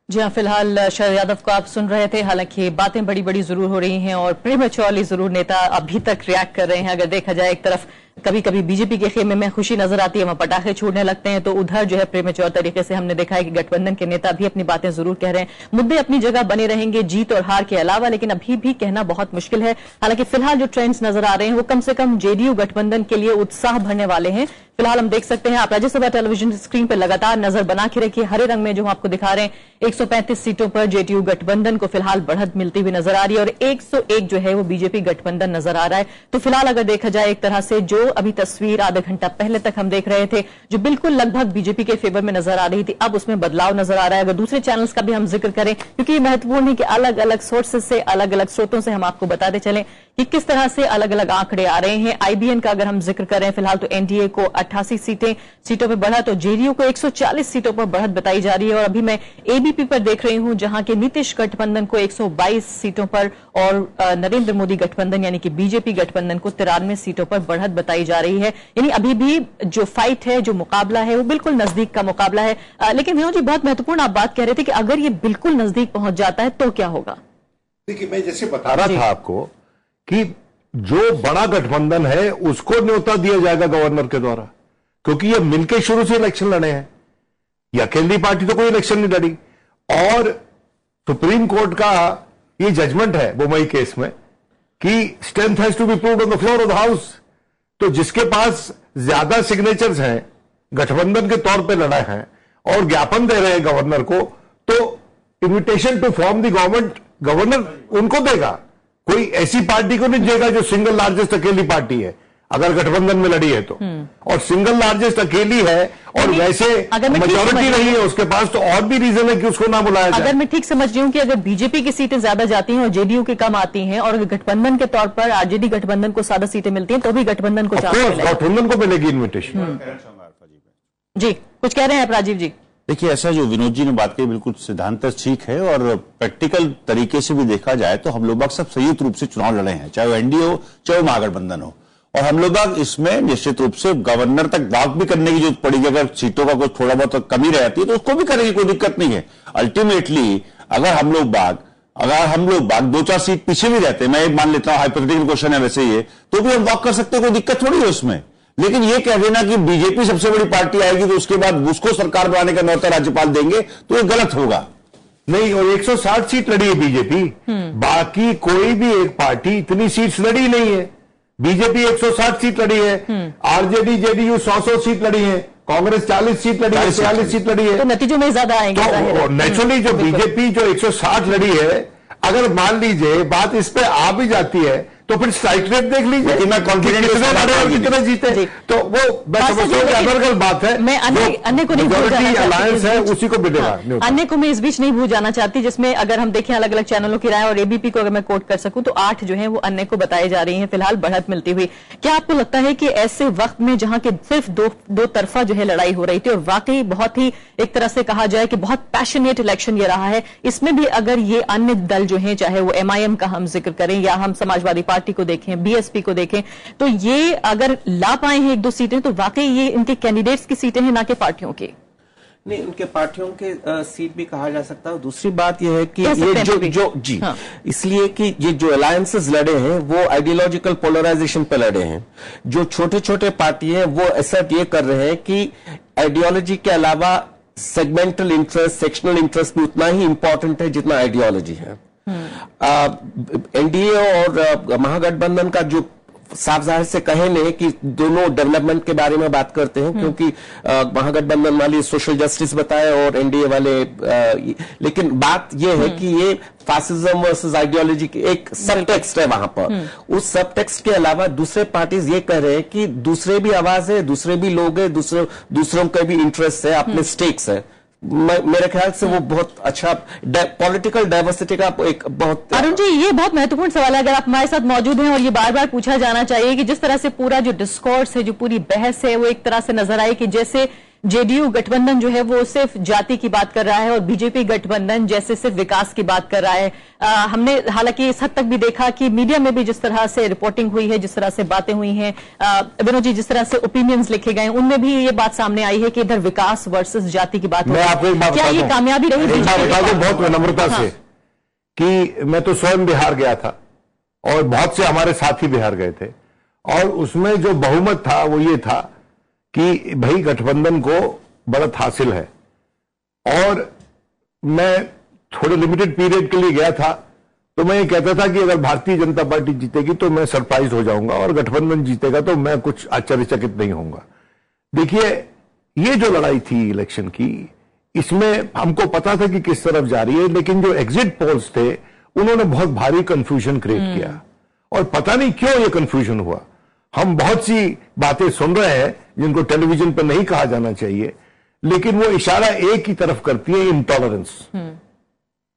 जी हाँ, फिलहाल शरद यादव को आप सुन रहे थे। हालांकि बातें बड़ी बड़ी जरूर हो रही हैं और प्रीमेच्योरली जरूर नेता अभी तक रिएक्ट कर रहे हैं। अगर देखा जाए, एक तरफ कभी कभी बीजेपी के खेमे में खुशी नजर आती है, वहां पटाखे छोड़ने लगते हैं, तो उधर जो है प्रेमेच्योर तरीके से हमने देखा है कि गठबंधन के नेता भी अपनी बातें जरूर कह रहे हैं। मुद्दे अपनी जगह बने रहेंगे जीत और हार के अलावा, लेकिन अभी भी कहना बहुत मुश्किल है। हालांकि फिलहाल जो ट्रेंड्स नजर आ रहे हैं वो कम से कम जेडीयू गठबंधन के लिए उत्साह भरने वाले हैं। फिलहाल हम देख सकते हैं, आप राज्यसभा टेलीविजन स्क्रीन पर लगातार नजर बना के रखिए, हरे रंग में जो हम आपको दिखा रहे हैं 135 सीटों पर जेडीयू गठबंधन को फिलहाल बढ़त मिलती हुई नजर आ रही है और 101 जो है वो बीजेपी गठबंधन नजर आ रहा है। तो फिलहाल अगर देखा जाए एक तरह से जो अभी तस्वीर आधा घंटा पहले तक हम देख रहे थे जो बिल्कुल लगभग बीजेपी के फेवर में नजर आ रही थी, अब उसमें बदलाव नजर आ रहा है। अगर दूसरे चैनल्स का भी हम जिक्र करें, क्योंकि ये महत्वपूर्ण है कि अलग अलग सोर्सेज से, अलग अलग स्रोतों से हम आपको बताते चलें कि किस तरह से अलग अलग आंकड़े आ रहे हैं। आईबीएन का अगर हम जिक्र करें फिलहाल तो एनडीए को 88 सीटों पर बढ़ा, तो जेडीयू को 140 सीटों पर बढ़त बताई जा रही है। और अभी मैं एबीपी पर देख रही हूं जहां के नीतीश गठबंधन को 122 सीटों पर और नरेंद्र मोदी गठबंधन यानी कि बीजेपी गठबंधन को 93 सीटों पर बढ़त बताई जा रही है। यानी अभी भी जो फाइट है, जो मुकाबला है, वो बिल्कुल नजदीक का मुकाबला है। लेकिन विनोद जी, बहुत महत्वपूर्ण आप बात कह रहे थे कि अगर ये बिल्कुल नजदीक पहुंच जाता है तो क्या होगा? देखिए, मैं जैसे बता रहा था आपको कि जो बड़ा गठबंधन है उसको न्योता दिया जाएगा गवर्नर के द्वारा, क्योंकि ये मिलकर शुरू से इलेक्शन लड़े हैं। ये अकेली पार्टी तो कोई इलेक्शन नहीं लड़ी। और सुप्रीम कोर्ट का ये जजमेंट है मुंबई केस में कि strength has to be proved on the floor of the house. तो जिसके पास ज्यादा सिग्नेचर्स हैं, गठबंधन के तौर पे लड़ा है और ज्ञापन दे रहे हैं गवर्नर को, तो invitation to form the government governor उनको देगा, कोई ऐसी पार्टी को नहीं देगा जो सिंगल लार्जेस्ट अकेली पार्टी है अगर गठबंधन में लड़ी है तो। और सिंगल लार्जेस्ट अकेली है और वैसे मेजॉरिटी नहीं है उसके पास, तो और भी रीजन है कि उसको ना बुलाया जाए। अगर मैं ठीक समझ रही हूं कि अगर बीजेपी की सीटें ज्यादा जाती हैं और जेडीयू की कम आती हैं और गठबंधन के तौर पर आरजेडी गठबंधन को ज्यादा सीटें मिलती हैं तो भी गठबंधन को चांस मिलेगा, गठबंधन को मिलेगी इन्विटेशन। जी कुछ कह रहे हैं आप राजीव जी? देखिए, ऐसा जो विनोद जी ने बात कही बिल्कुल सिद्धांत ठीक है और प्रैक्टिकल तरीके से भी देखा जाए तो हम लोग बाग सब संयुक्त रूप से चुनाव लड़े हैं, चाहे वो एनडीए हो चाहे वो महागठबंधन हो। और हम लोग बाग इसमें निश्चित रूप से गवर्नर तक दाव भी करने की जरूरत पड़ेगी। अगर सीटों का कुछ थोड़ा बहुत कमी रहती है तो उसको भी करेंगे, कोई दिक्कत नहीं है। अल्टीमेटली अगर हम लोग बाग 2-4 सीट पीछे भी रहते हैं, मैं मान लेता हूं हाइपोथेटिकल क्वेश्चन है वैसे ये, तो भी हम वॉक कर सकते हैं, कोई दिक्कत थोड़ी है उसमें। लेकिन ये कह देना कि बीजेपी सबसे बड़ी पार्टी आएगी तो उसके बाद उसको सरकार बनाने का न्योता राज्यपाल देंगे तो ये गलत होगा। नहीं, और 160 सीट लड़ी है बीजेपी, बाकी कोई भी एक पार्टी इतनी सीट्स लड़ी नहीं है। बीजेपी 160 सीट लड़ी है, आरजेडी जेडीयू 100 सीट लड़ी है, कांग्रेस 40 सीट लड़ी है, 46 सीट लड़ी है, तो नतीजों में ज्यादा आएंगे। तो नेचुरली जो बीजेपी जो 160 लड़ी है, अगर मान लीजिए बात इस पे आ भी जाती है तो फिर स्ट्राइक रेट देख लीजिए कितना कॉन्फिडेंस कितने जीते, तो वो मैं समझता हूँ अनर्गल बात है। मैं अन्य को नहीं भूल जाना अलायंस है उसी को मिलेगा। अन्य को मैं इस बीच नहीं भूल जाना चाहती, जिसमें अगर हम देखें अलग अलग चैनलों की राय और एबीपी को अगर मैं कोट कर सकूं तो 8 जो है वो अन्य को बताई जा रही है फिलहाल बढ़त मिलती हुई। क्या आपको लगता है कि ऐसे वक्त में जहां के सिर्फ दो तरफा जो है लड़ाई हो रही थी और वाकई बहुत ही एक तरह से कहा जाए कि बहुत पैशनेट इलेक्शन ये रहा है, इसमें भी अगर ये अन्य दल जो है, चाहे वो एमआईएम का हम जिक्र करें या हम समाजवादी पार्टी को देखें, बीएसपी को देखें, तो ये अगर ला पाए हैं 1-2 सीटें तो वाकई ये इनके कैंडिडेट्स की सीटें हैं ना कि पार्टियों की। नहीं, उनके पार्टियों के सीट भी कहा जा सकता है। दूसरी बात यह है कि ये हाँ। इसलिए कि ये जो अलायंसेस लड़े हैं वो आइडियोलॉजिकल पोलराइजेशन पे लड़े हैं। जो छोटे छोटे पार्टी हैं वो असर्ट ये कर रहे हैं कि आइडियोलॉजी के अलावा सेगमेंटल इंटरेस्ट, सेक्शनल इंटरेस्ट भी उतना ही इंपॉर्टेंट है जितना आइडियोलॉजी है। एनडीए और महागठबंधन का जो साफ जाहिर से कहे नहीं कि दोनों डेवलपमेंट के बारे में बात करते हैं, क्योंकि महागठबंधन वाले सोशल जस्टिस बताए और एनडीए वाले लेकिन बात यह है कि ये फैसिज्म वर्सेस आइडियोलॉजी की एक सब टेक्स्ट है वहां पर। उस सब टेक्स्ट के अलावा दूसरे पार्टीज ये कह रहे हैं कि दूसरे भी आवाज है, दूसरे भी लोग है, दूसरों के भी इंटरेस्ट है, अपने स्टेक्स है। मेरे ख्याल से वो बहुत अच्छा पॉलिटिकल डाइवर्सिटी का एक बहुत। अरुण जी, ये बहुत महत्वपूर्ण सवाल है, अगर आप हमारे साथ मौजूद हैं और ये बार बार पूछा जाना चाहिए कि जिस तरह से पूरा जो डिस्कोर्स है, जो पूरी बहस है, वो एक तरह से नजर आई कि जैसे जेडीयू गठबंधन जो है वो सिर्फ जाति की बात कर रहा है और बीजेपी गठबंधन जैसे सिर्फ विकास की बात कर रहा है। हमने हालांकि इस हद तक भी देखा कि मीडिया में भी जिस तरह से रिपोर्टिंग हुई है, जिस तरह से बातें हुई हैं, विनोद जी जिस तरह से ओपिनियंस लिखे गए उनमें भी ये बात सामने आई है कि इधर विकास वर्सेस जाति की बात हो रही है। क्या ये कामयाबी रही? बहुत विनम्रता से कि मैं तो स्वयं बिहार गया था और बहुत से हमारे साथी बिहार गए थे और उसमें जो बहुमत था वो ये था कि भाई गठबंधन को बढ़त हासिल है। और मैं थोड़े लिमिटेड पीरियड के लिए गया था, तो मैं ये कहता था कि अगर भारतीय जनता पार्टी जीतेगी तो मैं सरप्राइज हो जाऊंगा, और गठबंधन जीतेगा तो मैं कुछ आश्चर्यचकित नहीं होऊंगा। देखिए, ये जो लड़ाई थी इलेक्शन की, इसमें हमको पता था कि किस तरफ जा रही है, लेकिन जो एग्जिट पोल्स थे उन्होंने बहुत भारी कंफ्यूजन क्रिएट किया, और पता नहीं क्यों ये कंफ्यूजन हुआ। हम बहुत सी बातें सुन रहे हैं जिनको टेलीविजन पर नहीं कहा जाना चाहिए, लेकिन वो इशारा एक ही तरफ करती है,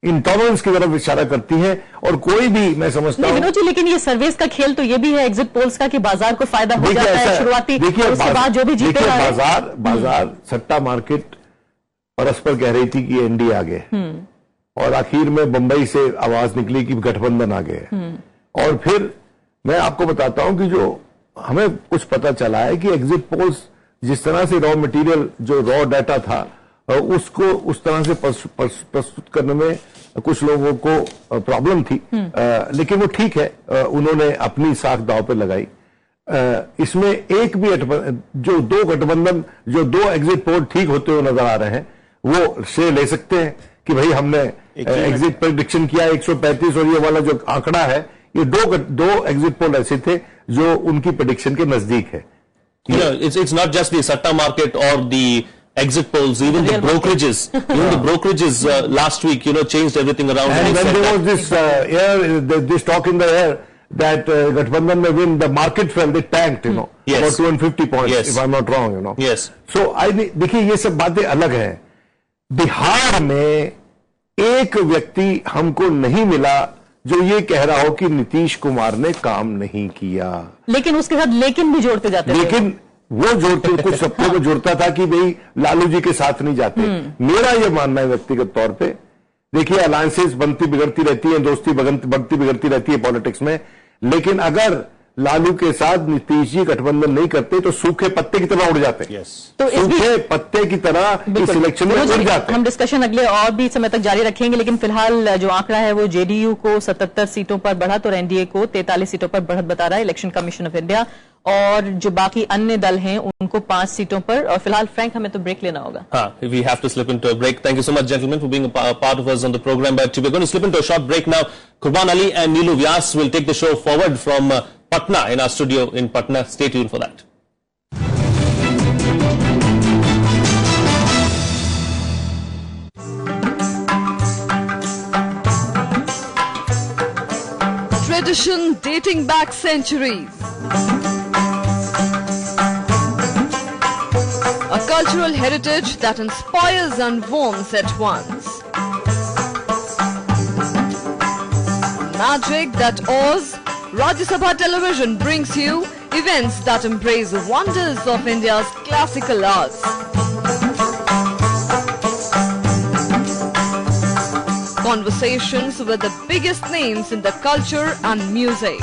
इंटॉलरेंस की तरफ इशारा करती है। और कोई भी, मैं समझता हूं, विनोद जी, लेकिन ये सर्वेस का खेल तो ये भी है एग्जिट पोल्स का कि बाजार को फायदा हो जाता है शुरुआती, और उसके बाद जो भी जीतेगा है। बाजार सट्टा मार्केट परस्पर कह रही थी कि एनडीए आ गए, और आखिर में बंबई से आवाज निकली कि गठबंधन आ गए। और फिर मैं आपको बताता हूं कि जो हमें कुछ पता चला है कि एग्जिट पोल्स जिस तरह से रॉ मटेरियल, जो रॉ डाटा था, उसको उस तरह से प्रस्तुत करने में कुछ लोगों को प्रॉब्लम थी, लेकिन वो ठीक है, उन्होंने अपनी साख दांव पे लगाई। इसमें एक भी जो दो गठबंधन, जो दो एग्जिट पोल ठीक होते हुए नजर आ रहे हैं, वो श्रेय ले सकते हैं कि भाई हमने एग्जिट प्रेडिक्शन किया 135, और ये वाला जो आंकड़ा है, ये दो एग्जिट पोल ऐसे थे जो उनकी प्रेडिक्शन के नजदीक है। It's not just the Satta market or the exit polls, even the brokerages, last week, changed everything around. And when there was this talk in the air that Gathbandhan may win, the market fell, they tanked, Yes. about 250 points, Yes. if I'm not wrong, Yes. So देखिए, ये सब बातें अलग हैं। बिहार में एक व्यक्ति हमको नहीं मिला जो ये कह रहा हो कि नीतीश कुमार ने काम नहीं किया, लेकिन उसके साथ लेकिन भी जोड़ते जाते थे। लेकिन वो जोड़ते, कुछ सबको को जोड़ता था कि भाई लालू जी के साथ नहीं जाते। मेरा ये मानना है व्यक्तिगत तौर पे, देखिए अलायंसेस बनती बिगड़ती रहती है, दोस्ती बनती बिगड़ती रहती है पॉलिटिक्स में, लेकिन अगर लालू के साथ नीतीश जी गठबंधन नहीं करते तो सूखे पत्ते की तरह उड़ जाते। तो सूखे पत्ते की तरह इस इलेक्शन में उड़ जाते। हम डिस्कशन अगले और भी समय तक जारी रखेंगे, लेकिन फिलहाल जो आंकड़ा है वो जेडीयू को 77 सीटों पर बढ़त और एनडीए को 43 सीटों पर बढ़त बता रहा है इलेक्शन कमीशन ऑफ इंडिया, और जो बाकी अन्य दल हैं उनको 5 सीटों पर। और फिलहाल फ्रैंक, हमें तो ब्रेक लेना होगा। We have to slip into a break. Thank you so much, gentlemen, for being a part of us on the program. But we're going to slip into a short break now. Qurban Ali and Neelu Vyas will take the show forward from Patna in our studio in Patna. Stay tuned for that. Tradition dating back centuries. A cultural heritage that inspires and warms at once. Magic that awes. Rajya Sabha Television brings you events that embrace the wonders of India's classical arts. Conversations with the biggest names in the culture and music.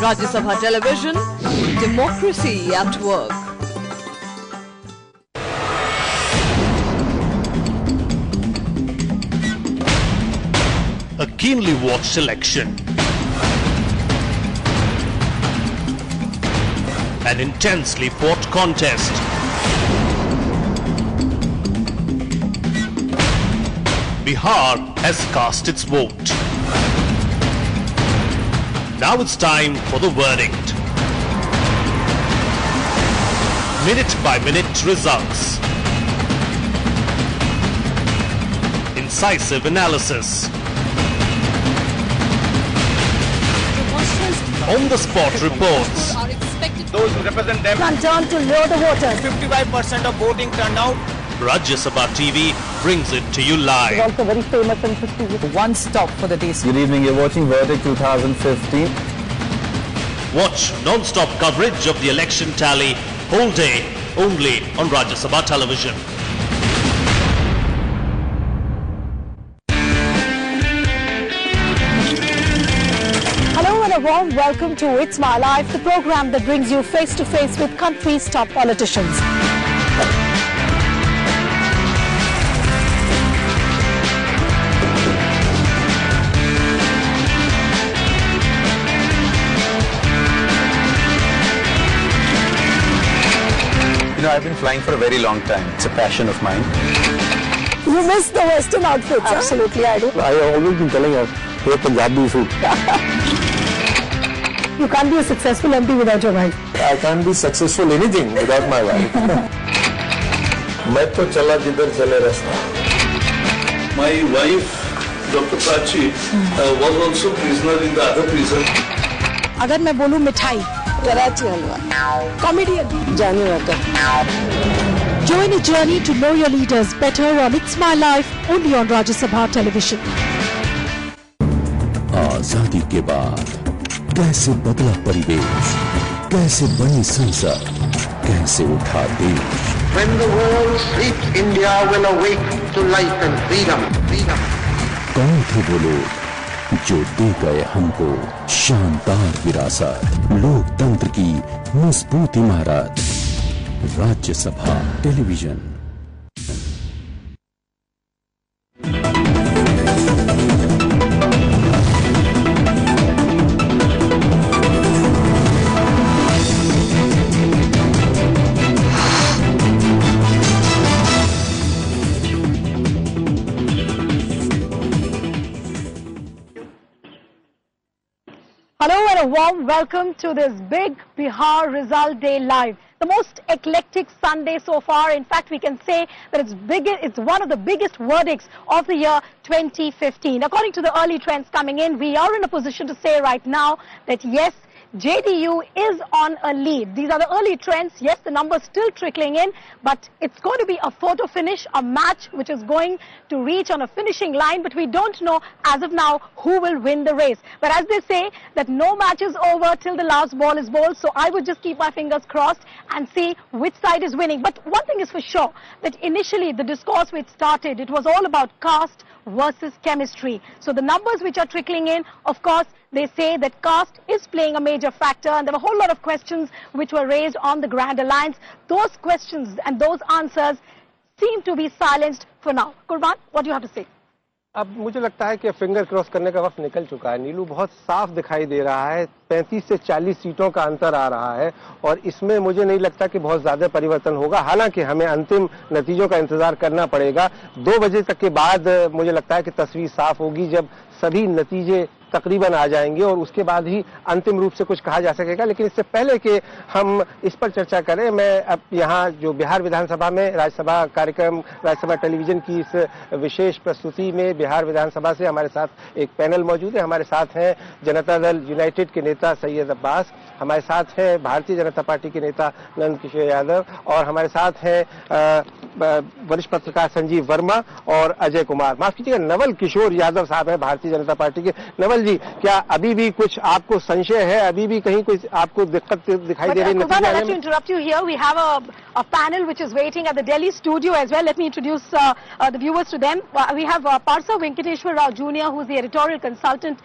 Rajya Sabha Television, democracy at work. A keenly watched selection. An intensely fought contest. Bihar has cast its vote. Now it's time for the verdict. Minute by minute results. Incisive analysis. On-the-spot reports. Those who represent them turn to lure the voters. 55% of voting turned out. Rajya Sabha TV brings it to you live. Also very famous and prestigious. One stop for the day. Good evening, you're watching Verdict 2015. Watch non-stop coverage of the election tally whole day only on Rajya Sabha Television. A warm welcome to It's My Life, the program that brings you face to face with country's top politicians. I've been flying for a very long time. It's a passion of mine. You miss the Western outfits. Absolutely, I do. I have always been telling her, wear Punjabi suit. You can't be a successful MP without your wife. I can't be successful anything without my wife. मैं तो चला जिधर चले रास्ता. My wife, Dr. Prachi, was also prisoner in the other prison. अगर मैं बोलूं मिठाई, कराची हलवा, कॉमेडियन, जाने वाला. Join a journey to know your leaders better on It's My Life, only on Rajya Sabha television. आजादी के बाद कैसे बदला परिवेश, कैसे बनी संसद, कैसे उठा देश. When the world sleeps, India will awake to life and freedom. कौन थे वो लोग जो दे गए हमको शानदार विरासत, लोकतंत्र की मजबूत इमारत. Rajya Sabha television. Hello and a warm welcome to this big Bihar Result Day Live. The most eclectic Sunday so far. In fact, we can say that it's one of the biggest verdicts of the year 2015. According to the early trends coming in, we are in a position to say right now that yes, JDU is on a lead. These are the early trends. Yes, the numbers still trickling in, but it's going to be a photo finish, a match which is going to reach on a finishing line, but we don't know as of now who will win the race. But as they say, that no match is over till the last ball is bowled, so I would just keep my fingers crossed and see which side is winning. But one thing is for sure, that initially the discourse which started, it was all about caste versus chemistry. So the numbers which are trickling in, of course, they say that caste is playing a major factor, and there were a whole lot of questions which were raised on the Grand Alliance. Those questions and those answers seem to be silenced for now. Kurban, what do you have to say? अब मुझे लगता है कि finger cross करने का वक्त निकल चुका है. नीलू, बहुत साफ दिखाई दे रहा है. 35 से 40 सीटों का अंतर आ रहा है और इसमें मुझे नहीं लगता कि बहुत ज्यादा परिवर्तन होगा. हालांकि हमें अंतिम नतीजों का इंतजार करना पड़ेगा. 2 बजे तक के बाद मुझे लगता है कि तस्वीर साफ होगी, जब सभी नतीजे तकरीबन आ जाएंगे और उसके बाद ही अंतिम रूप से कुछ कहा जा सकेगा. लेकिन इससे पहले कि हम इस पर चर्चा करें, मैं अब यहाँ जो बिहार विधानसभा में राज्यसभा कार्यक्रम, राज्यसभा टेलीविजन की इस विशेष प्रस्तुति में बिहार विधानसभा से हमारे साथ एक पैनल मौजूद है. हमारे साथ हैं जनता दल यूनाइटेड के नेता सैयद अब्बास, हमारे साथ हैं भारतीय जनता पार्टी के नेता नंद किशोर यादव और हमारे साथ हैं वरिष्ठ पत्रकार संजीव वर्मा और अजय कुमार, माफ कीजिएगा नवल किशोर यादव साहब हैं भारतीय जनता पार्टी के. नवल जी, क्या अभी भी कुछ आपको संशय है, अभी भी कहीं कोई आपको दिक्कत दिखाई दे रही है? Let me interrupt you here. We have a panel which is waiting at the Delhi studio as well. Let me introduce the viewers to them. We have Parsa Venkateshwar Rao Jr., who is the editorial consultant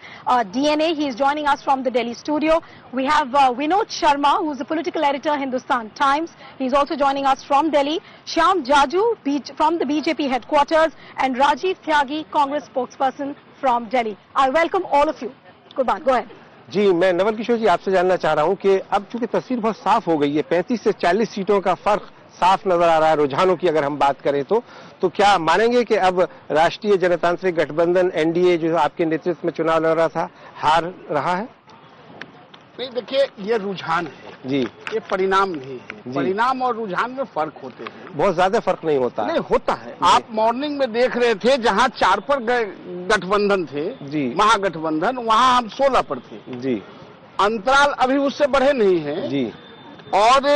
DNA. He is joining us from the Delhi studio. We have Vinod Sharma, who is the political editor Hindustan Times. He is also joining us from Delhi. Shyam Jaju from the BJP headquarters and Rajiv Tyagi, Congress spokesperson from Delhi. I welcome all of you. Kurban, go ahead. जी, मैं नवल किशोर जी आपसे जानना चाह रहा हूं कि अब चूंकि तस्वीर बहुत साफ हो गई है, 35 से 40 सीटों का फर्क साफ नजर आ रहा है रुझानों की अगर हम बात करें तो क्या मानेंगे कि अब राष्ट्रीय जनतांत्रिक गठबंधन एनडीए जो आपके नेतृत्व में चुनाव लड़ रहा था हार रहा है? नहीं, देखिए ये रुझान है जी, ये परिणाम नहीं है. परिणाम और रुझान में फर्क होते हैं. बहुत ज्यादा फर्क नहीं होता. नहीं होता है. आप मॉर्निंग में देख रहे थे जहां 4 पर गठबंधन थे जी, महागठबंधन, वहां हम 16 पर थे जी. अंतराल अभी उससे बढ़े नहीं है जी. और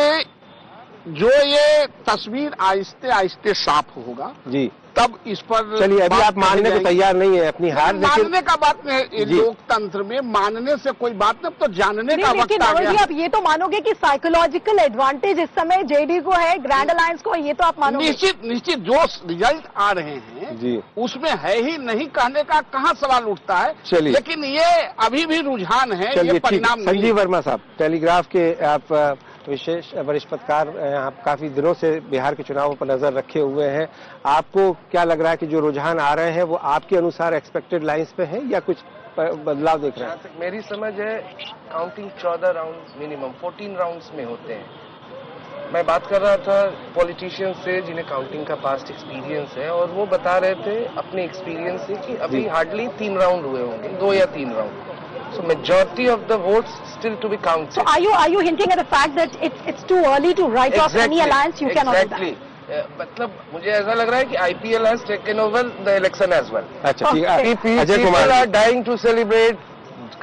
जो ये तस्वीर आहिस्ते आहिस्ते साफ होगा जी, तब इस पर चलिए अभी आप मानने को तैयार नहीं है अपनी हार. मानने का बात नहीं, लोकतंत्र में मानने से कोई बात नहीं, तो जानने का वक्त आ गया. आप ये तो मानोगे कि साइकोलॉजिकल एडवांटेज इस समय जेडी को है, ग्रैंड अलायंस को, ये तो आप मानोगे? निश्चित जो रिजल्ट आ रहे हैं जी, उसमें है ही नहीं कहने का कहाँ सवाल उठता है. लेकिन ये अभी भी रुझान है, ये परिणाम नहीं. संजीव वर्मा साहब, टेलीग्राफ के आप विशेष वरिष्ठ पत्रकार, आप काफी दिनों से बिहार के चुनावों पर नजर रखे हुए हैं. आपको क्या लग रहा है कि जो रुझान आ रहे हैं वो आपके अनुसार एक्सपेक्टेड लाइंस पे है या कुछ बदलाव देख रहे हैं? मेरी समझ है काउंटिंग 14 राउंड मिनिमम 14 राउंड्स में होते हैं. मैं बात कर रहा था पॉलिटिशियंस से जिन्हें काउंटिंग का पास्ट एक्सपीरियंस है, और वो बता रहे थे अपने एक्सपीरियंस से कि अभी हार्डली 3 राउंड हुए होंगे, 2 या 3 round. So majority of the votes still to be counted. So are you hinting at the fact that it's too early to write off any alliance? You cannot do that. मतलब मुझे ऐसा लग रहा है कि IPL has taken over the election as well. अच्छा ठीक है. Ajay Kumar, people are dying to celebrate.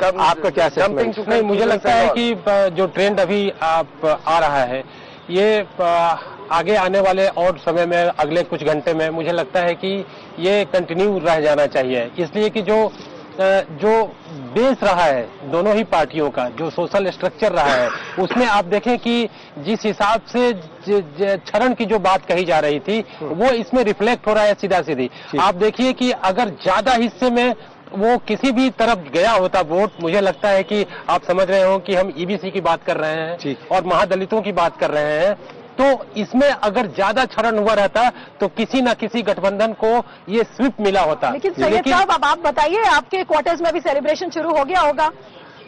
आपका क्या assessment? नहीं, मुझे लगता है कि जो ट्रेंड अभी आ रहा है ये आगे आने वाले और समय में अगले कुछ घंटे में मुझे लगता है कि ये कंटिन्यू रह जाना चाहिए, इसलिए कि जो बेस रहा है दोनों ही पार्टियों का, जो सोशल स्ट्रक्चर रहा है, उसमें आप देखें कि जिस हिसाब से क्षरण की जो बात कही जा रही थी वो इसमें रिफ्लेक्ट हो रहा है सीधा सीधी. आप देखिए कि अगर ज्यादा हिस्से में वो किसी भी तरफ गया होता वोट, मुझे लगता है कि आप समझ रहे हो कि हम EBC की बात कर रहे हैं और महादलितों की बात कर रहे हैं, तो इसमें अगर ज्यादा क्षरण हुआ रहता तो किसी न किसी गठबंधन को ये स्विप मिला होता. लेकिन सैयद साहब, अब आप बताइए, आपके क्वार्टर्स में भी सेलिब्रेशन शुरू हो गया होगा?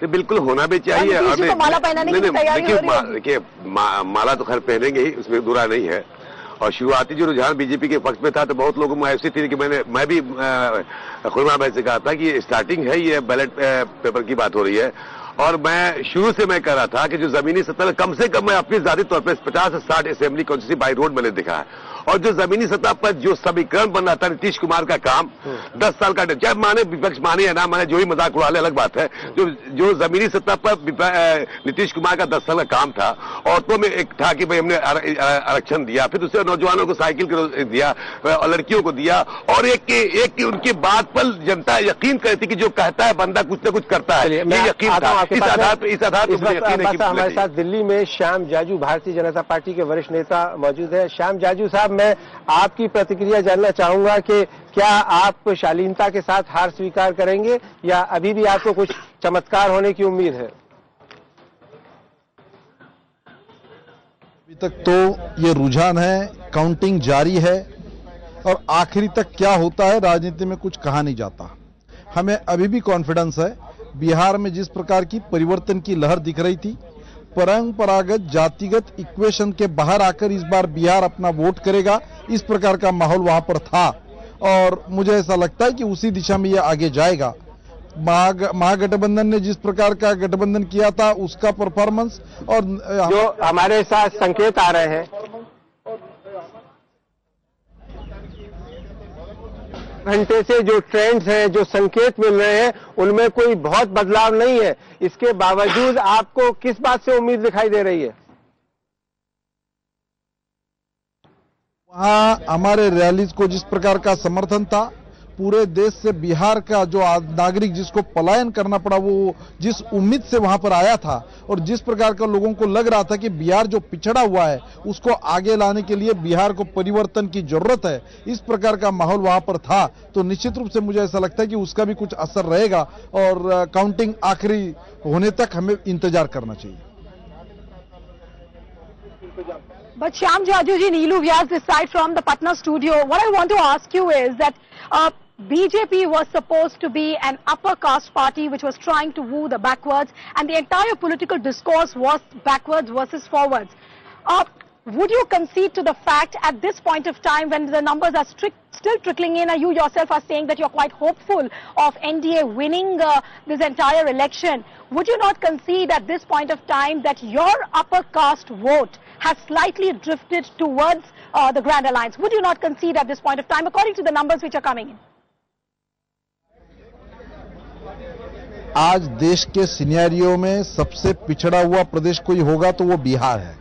बिल्कुल होना भी चाहिए. तो माला पहनाने की तैयारी हो रही है. देखिए, माला तो खैर पहनेंगे ही, उसमें बुरा नहीं है. और शुरुआती जो रुझान बीजेपी के पक्ष में था तो बहुत लोगों में ऐसी थी कि मैं भी खुरमा भाई से कहा था कि स्टार्टिंग है, ये बैलेट पेपर की बात हो रही है. और मैं शुरू से मैं कह रहा था कि जो जमीनी सतह में कम से कम मैं अपनी जाती तौर पर 50 से 60 असेंबली कॉन्स्टिट्यूंसी बाई रोड मैंने दिखा है. और जो जमीनी सतह पर जो समीकरण बन रहा था नीतीश कुमार का काम 10 साल का, चाहे माने विपक्ष माने या ना माने, जो ही मजाक उड़ा ले अलग बात है, जो जमीनी सतह पर नीतीश कुमार का 10 साल का काम था, औरतों में एक था कि भाई हमने आरक्षण दिया, फिर दूसरे नौजवानों को साइकिल दिया और लड़कियों को दिया, और एक उनकी बात पर जनता यकीन करती कि जो कहता है बंदा कुछ न कुछ करता है, ये यकीन था. इस आधार पर हमारे साथ दिल्ली में श्याम जाजू, भारतीय जनता पार्टी के वरिष्ठ नेता मौजूद है. श्याम जाजू साहब, मैं आपकी प्रतिक्रिया जानना चाहूंगा कि क्या आप शालीनता के साथ हार स्वीकार करेंगे या अभी भी आपको कुछ चमत्कार होने की उम्मीद है? अभी तक तो ये रुझान है, काउंटिंग जारी है और आखिरी तक क्या होता है राजनीति में कुछ कहा नहीं जाता. हमें अभी भी कॉन्फिडेंस है. बिहार में जिस प्रकार की परिवर्तन की लहर दिख रही थी, परंपरागत जातिगत इक्वेशन के बाहर आकर इस बार बिहार अपना वोट करेगा, इस प्रकार का माहौल वहां पर था और मुझे ऐसा लगता है कि उसी दिशा में यह आगे जाएगा. महागठबंधन ने जिस प्रकार का गठबंधन किया था उसका परफॉर्मेंस, और जो हमारे साथ संकेत आ रहे हैं घंटे से, जो ट्रेंड्स हैं, जो संकेत मिल रहे हैं, उनमें कोई बहुत बदलाव नहीं है. इसके बावजूद आपको किस बात से उम्मीद दिखाई दे रही है? वहां हमारे रैलीज को जिस प्रकार का समर्थन था, पूरे देश से बिहार का जो नागरिक जिसको पलायन करना पड़ा, वो जिस उम्मीद से वहां पर आया था और जिस प्रकार का लोगों को लग रहा था कि बिहार जो पिछड़ा हुआ है उसको आगे लाने के लिए बिहार को परिवर्तन की जरूरत है, इस प्रकार का माहौल वहां पर था. तो निश्चित रूप से मुझे ऐसा लगता है कि उसका भी कुछ असर रहेगा और काउंटिंग आखिरी होने तक हमें इंतजार करना चाहिए. But Shyam Jajuji, Neelu Vyas this side from the Patna studio. What I want to ask you is that BJP was supposed to be an upper caste party which was trying to woo the backwards, and the entire political discourse was backwards versus forwards. Would you concede to the fact at this point of time when the numbers are still trickling in, and you yourself are saying that you're quite hopeful of NDA winning this entire election, would you not concede at this point of time that your upper caste vote has slightly drifted towards the Grand Alliance? Would you not concede at this point of time according to the numbers which are coming in? आज देश के scenario में सबसे पिछड़ा हुआ प्रदेश कोई होगा तो वो बिहार है.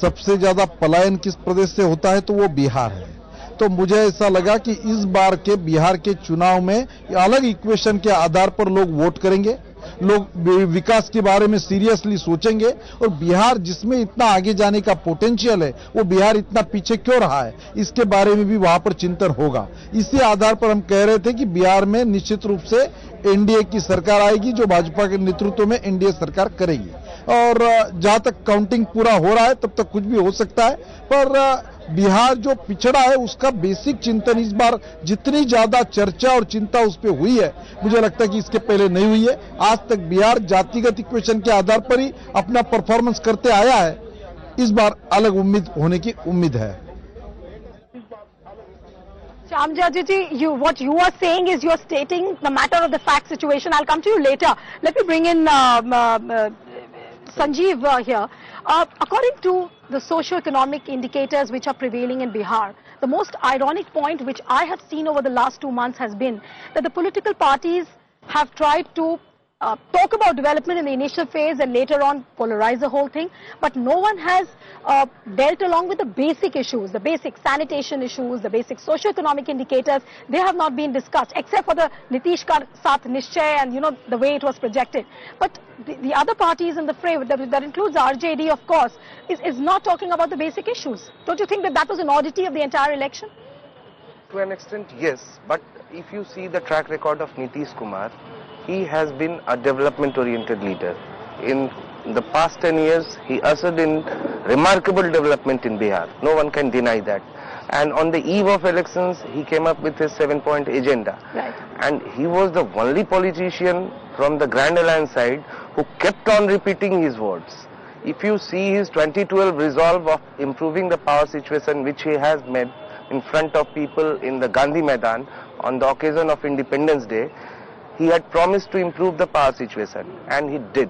सबसे ज्यादा पलायन किस प्रदेश से होता है तो वो बिहार है. तो मुझे ऐसा लगा कि इस बार के बिहार के चुनाव में अलग इक्वेशन के आधार पर लोग वोट करेंगे, लोग विकास के बारे में सीरियसली सोचेंगे और बिहार जिसमें इतना आगे जाने का पोटेंशियल है वो बिहार इतना पीछे क्यों रहा है, इसके बारे में भी वहां पर चिंतन होगा. इसी आधार पर हम कह रहे थे कि बिहार में निश्चित रूप से एनडीए की सरकार आएगी, जो भाजपा के नेतृत्व में एनडीए सरकार करेगी. और जहां तक काउंटिंग पूरा हो रहा है तब तक कुछ भी हो सकता है, पर बिहार जो पिछड़ा है उसका बेसिक चिंतन इस बार जितनी ज्यादा चर्चा और चिंता उस पर हुई है, मुझे लगता है कि इसके पहले नहीं हुई है. आज तक बिहार जातिगत इक्वेशन के आधार पर ही अपना परफॉर्मेंस करते आया है. इस बार अलग उम्मीद होने की उम्मीद है। Shyamji, what you are saying is you are stating the matter of the fact situation. I'll come to you later. Let me bring in Sanjeev here. According to the socio-economic indicators which are prevailing in Bihar, the most ironic point which I have seen over the last 2 months has been that the political parties have tried to talk about development in the initial phase and later on polarize the whole thing, but no one has dealt along with the basic issues, the basic sanitation issues, the basic socio-economic indicators. They have not been discussed except for the Nitish Ka Saath Nishchay and the way it was projected. But the other parties in the fray, that includes RJD of course, is not talking about the basic issues. Don't you think that that was an oddity of the entire election? To an extent, yes. But if you see the track record of Nitish Kumar, he has been a development-oriented leader. In the past 10 years, he ushered in remarkable development in Bihar. No one can deny that. And on the eve of elections, he came up with his 7-point agenda. Right. And he was the only politician from the Grand Alliance side who kept on repeating his words. If you see his 2012 resolve of improving the power situation which he has made in front of people in the Gandhi Maidan on the occasion of Independence Day, he had promised to improve the power situation, and he did.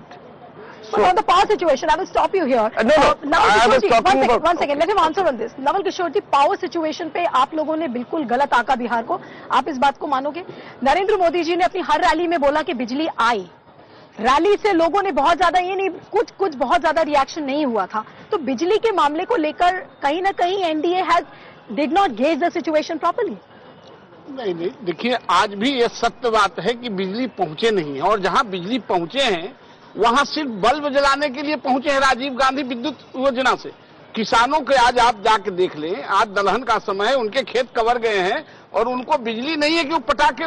But on the power situation, I will stop you here. I was talking about... One second, let him answer on this. Naval Kishore ji, power situation पे आप लोगों ने बिल्कुल गलत आका बिहार को, आप इस बात को मानोगे? नरेंद्र मोदी जी ने अपनी हर रैली में बोला कि बिजली आई। रैली से लोगों ने बहुत ज्यादा ये नहीं, कुछ बहुत ज्यादा रिएक्शन नहीं हुआ था। तो बिजली के मामले को लेकर कहीं ना कहीं NDA did not gauge the situation properly. नहीं, देखिए आज भी ये सत्य बात है कि बिजली पहुंचे नहीं है, और जहां बिजली पहुंचे हैं वहां सिर्फ बल्ब जलाने के लिए पहुंचे हैं राजीव गांधी विद्युत योजना से। किसानों के आज आप जाके देख लें, आज दलहन का समय है, उनके खेत कवर गए हैं और उनको बिजली नहीं है कि वो पटाखे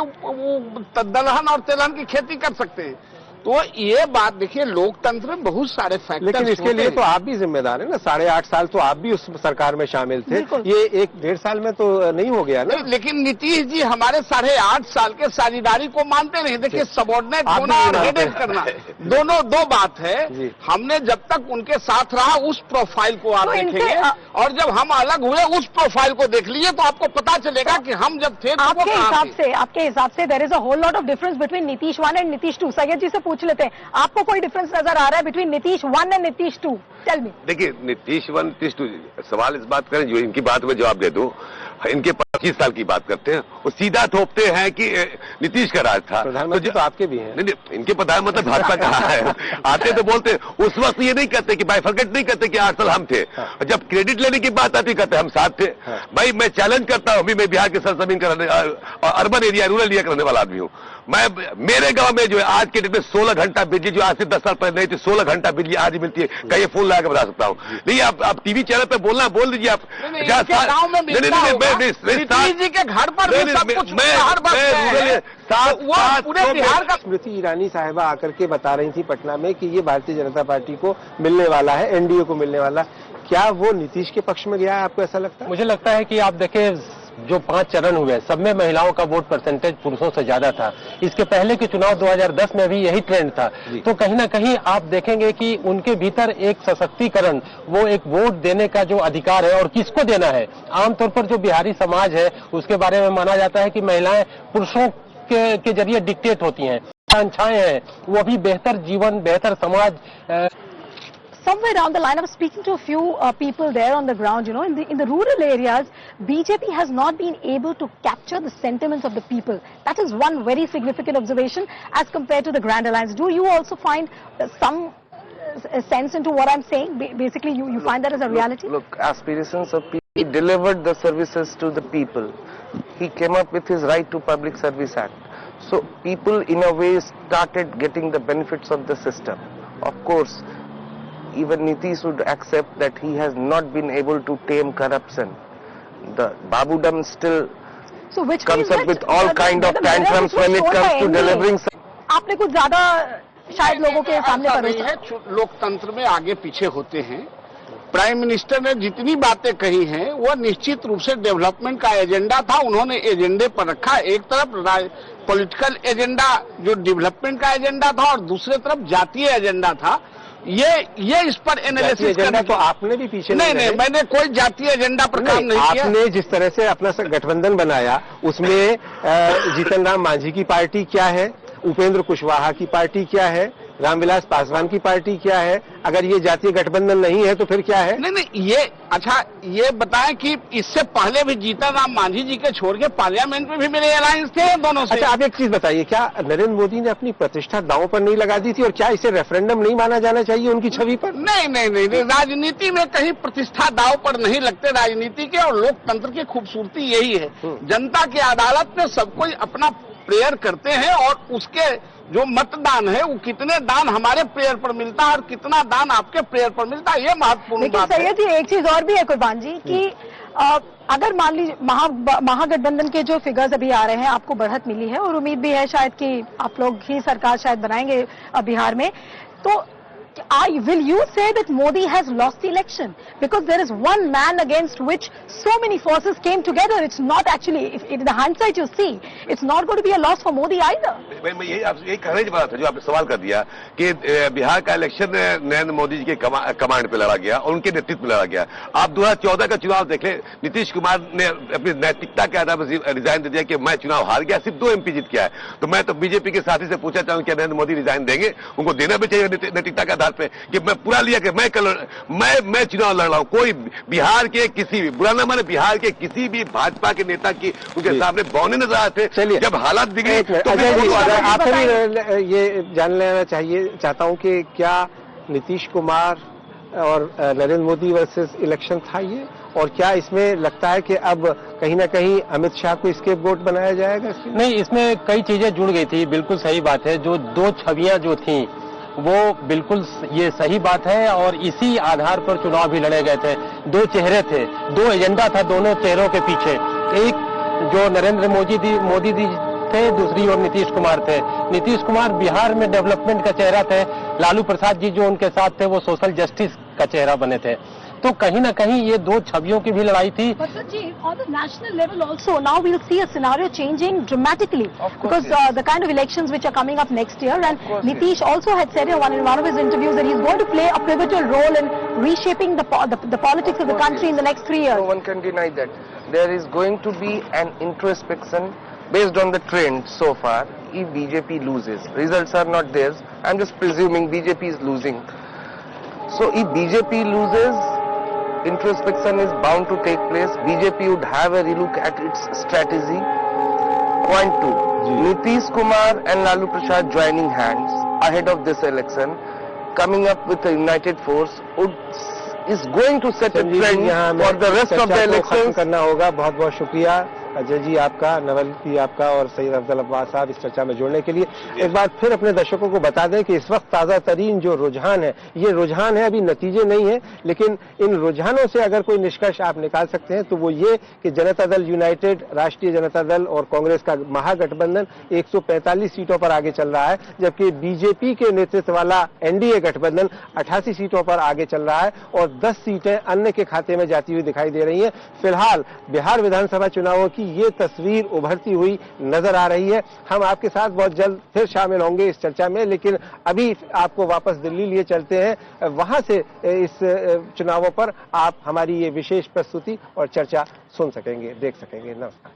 दलहन और तेलहन की खेती कर सकते हैं। तो ये बात देखिए, लोकतंत्र में बहुत सारे फैक्टर्स, लेकिन इसके लिए तो आप भी जिम्मेदार है ना। 8.5 साल तो आप भी उस सरकार में शामिल थे, ये 1-1.5 साल में तो नहीं हो गया ना। लेकिन नीतीश जी हमारे 8.5 साल के साझेदारी को मानते नहीं। देखिए, सबॉर्डिनेट होना और हेडेड करना दोनों दो बात है। हमने जब तक उनके साथ रहा उस प्रोफाइल को आप देखेंगे, और जब हम अलग हुए उस प्रोफाइल को देख लीजिए तो आपको पता चलेगा कि हम जब थे। आपके हिसाब से there is a whole lot of difference between Nitish 1 and Nitish 2। Syed ji से पूछ लेते हैं, आपको कोई डिफरेंस नजर आ रहा है between Nitish 1 and Nitish 2? Tell me. देखिए, नीतीश 1 नीतीश 2 सवाल इस बात करें, जो इनकी बात में जवाब दे दूं। इनके 25 साल की बात करते हैं और सीधा थोपते हैं कि नीतीश का राज था। प्रधानमंत्री तो आपके भी हैं। नहीं, इनके प्रधानमंत्री भाजपा का है। आते तो बोलते, उस वक्त ये नहीं कहते कि बाइफरकेट नहीं कहते कि 8 साल हम थे। जब क्रेडिट लेने की बात आती कहते हम साथ थे। भाई मैं चैलेंज करता हूं, अभी मैं बिहार के सरजमीन का अर्बन एरिया, रूरल एरिया का रहने वाला आदमी हूं। मेरे गांव में जो है आज के डेट में 16 घंटा बिजली, जो आज से 10 साल पहले नहीं थी, 16 घंटा बिजली आज मिलती है। कहीं ये फोन लगा के बता सकता हूँ। नहीं, आप टीवी चैनल पे बोलना बोल दीजिए आप। जी के घर पर सब कुछ पूरे बिहार का। स्मृति ईरानी साहिबा आकर के बता रही थी पटना में कि ये भारतीय जनता पार्टी को मिलने वाला है, एनडीए को मिलने वाला। क्या वो नीतीश के पक्ष में गया है, आपको ऐसा लगता है? मुझे लगता है कि आप देखें, जो 5 चरण हुए सब में महिलाओं का वोट परसेंटेज पुरुषों से ज्यादा था। इसके पहले के चुनाव 2010 में भी यही ट्रेंड था। तो कहीं ना कहीं आप देखेंगे कि उनके भीतर एक सशक्तिकरण, वो एक वोट देने का जो अधिकार है, और किसको देना है। आमतौर पर जो बिहारी समाज है उसके बारे में माना जाता है कि महिलाएं पुरुषों के जरिए डिक्टेट होती हैं, आकांक्षाएं हैं, वो अभी बेहतर जीवन, बेहतर समाज। Somewhere down the line, I was speaking to a few people there on the ground, in the rural areas, BJP has not been able to capture the sentiments of the people. That is one very significant observation as compared to the Grand Alliance. Do you also find some sense into what I'm saying? Basically, you find that as a reality? Look, aspirations of people. He delivered the services to the people. He came up with his Right to Public Service Act. So people in a way started getting the benefits of the system. Of course, even Nitish would accept that he has not been able to tame corruption. The Babudam still comes up with all kind of tantrums when it comes to delivering. आपने कुछ ज्यादा शायद लोगों के सामने पर नहीं है। लोकतंत्र में आगे पीछे होते हैं। प्राइम मिनिस्टर ने जितनी बातें कही हैं वो निश्चित रूप से डेवलपमेंट का एजेंडा था, उन्होंने एजेंडे पर रखा। एक तरफ पॉलिटिकल एजेंडा जो डेवलपमेंट का एजेंडा था और दूसरे तरफ जातीय एजेंडा था। ये इस पर एनालिसिस करना। तो आपने भी पीछे नहीं, मैंने कोई जातीय एजेंडा पर काम नहीं किया। आपने जिस तरह से अपना गठबंधन बनाया उसमें जीतन राम मांझी की पार्टी क्या है, उपेंद्र कुशवाहा की पार्टी क्या है, रामविलास पासवान की पार्टी क्या है? अगर ये जातीय गठबंधन नहीं है तो फिर क्या है? नहीं, ये अच्छा ये बताएं कि इससे पहले भी जीतन राम मांझी जी के छोड़ के पार्लियामेंट में भी मेरे अलायंस थे दोनों से। अच्छा, आप एक चीज बताइए, क्या नरेंद्र मोदी ने अपनी प्रतिष्ठा दांव पर नहीं लगा दी थी, और क्या इसे रेफरेंडम नहीं माना जाना चाहिए उनकी छवि पर? नहीं, राजनीति में कहीं प्रतिष्ठा दांव पर नहीं लगते। राजनीति के और लोकतंत्र की खूबसूरती यही है, जनता की अदालत में सब कोई अपना प्रेयर करते हैं और उसके जो मतदान है वो कितने दान हमारे प्रेयर पर मिलता है और कितना दान आपके प्रेयर पर मिलता है, ये महत्वपूर्ण बात है। सैयद जी, एक चीज और भी है कुर्बान जी कि अगर मान लीजिए महागठबंधन के जो फिगर्स अभी आ रहे हैं, आपको बढ़त मिली है और उम्मीद भी है शायद कि आप लोग ही सरकार शायद बनाएंगे बिहार में, तो will you say that Modi has lost the election because there is one man against which so many forces came together? It's not actually, if in the hindsight you see, it's not going to be a loss for Modi either. मैं यही कहने की बात है जो आपने सवाल कर दिया कि बिहार का इलेक्शन नरेंद्र मोदी जी के कमांड पे लड़ा गया और उनके नेतृत्व में लड़ा गया। आप 2014 का चुनाव देख ले, नीतीश कुमार ने अपनी नैतिकता के आधार पर रिजाइन दे दिया कि मैं चुनाव हार गया, सिर्फ 2 MP जीत गया है। तो मैं तो बीजेपी के साथी से पूछना चाहूँ क्या नरेंद्र मोदी रिजाइन देंगे? उनको देना भी चाहिए नैतिकता के आधार पर कि मैं पूरा लिया कि मैं चुनाव लड़ रहा हूं। कोई बिहार के किसी भी बुरा ना माने, बिहार के किसी भी भाजपा के नेता की उनके सामने बौने नजर आए थे। चलिए, जब हालात बिगड़े तो आखिर ये जान लेना चाहता हूं कि क्या नीतीश कुमार और नरेंद्र मोदी वर्सेस इलेक्शन था ये, और क्या इसमें लगता है कि अब कहीं ना कहीं अमित शाह को स्केपगोट बनाया जाएगा? नहीं, इसमें कई चीजें जुड़ गई थी। बिल्कुल सही बात है, जो 2 छवियां जो थी वो बिल्कुल ये सही बात है और इसी आधार पर चुनाव भी लड़े गए थे। 2 चेहरे थे, 2 एजेंडा था दोनों चेहरों के पीछे। एक जो नरेंद्र मोदी जी थे, दूसरी ओर नीतीश कुमार थे। नीतीश कुमार बिहार में डेवलपमेंट का चेहरा थे, लालू प्रसाद जी जो उनके साथ थे वो सोशल जस्टिस का चेहरा बने थे। तो कहीं ना कहीं ये 2 छवियों की भी लड़ाई थी। But Ji, on the national level also, now we'll see a scenario changing dramatically because the kind of elections which are coming up next year, and Nitish also had said in one of his interviews that he's going to play a pivotal role in reshaping the politics of the country in the next 3 years. No one can deny that. There is going to be an introspection based on the trend so far. If BJP loses, results are not theirs. I'm just presuming BJP is losing. So if BJP loses, introspection is bound to take place. BJP would have a relook at its strategy. Point 2, Nitish Kumar and Lalu Prasad joining hands ahead of this election, coming up with a united force is going to set a trend for the rest of the elections. करना होगा। बहुत बहुत शुक्रिया अजय जी आपका, नवल जी आपका और सैयद अफजल अब्बास साहब इस चर्चा में जुड़ने के लिए। एक बार फिर अपने दर्शकों को बता दें कि इस वक्त ताज़ा तरीन जो रुझान है, ये रुझान है, अभी नतीजे नहीं है, लेकिन इन रुझानों से अगर कोई निष्कर्ष आप निकाल सकते हैं तो वो ये कि जनता दल यूनाइटेड, राष्ट्रीय जनता दल और कांग्रेस का महागठबंधन 145 सीटों पर आगे चल रहा है, जबकि बीजेपी के नेतृत्व वाला एनडीए गठबंधन 88 सीटों पर आगे चल रहा है और 10 सीटें अन्य के खाते में जाती हुई दिखाई दे रही हैं। फिलहाल बिहार विधानसभा चुनावों की ये तस्वीर उभरती हुई नजर आ रही है। हम आपके साथ बहुत जल्द फिर शामिल होंगे इस चर्चा में, लेकिन अभी आपको वापस दिल्ली लिए चलते हैं। वहां से इस चुनावों पर आप हमारी ये विशेष प्रस्तुति और चर्चा सुन सकेंगे, देख सकेंगे। नमस्कार।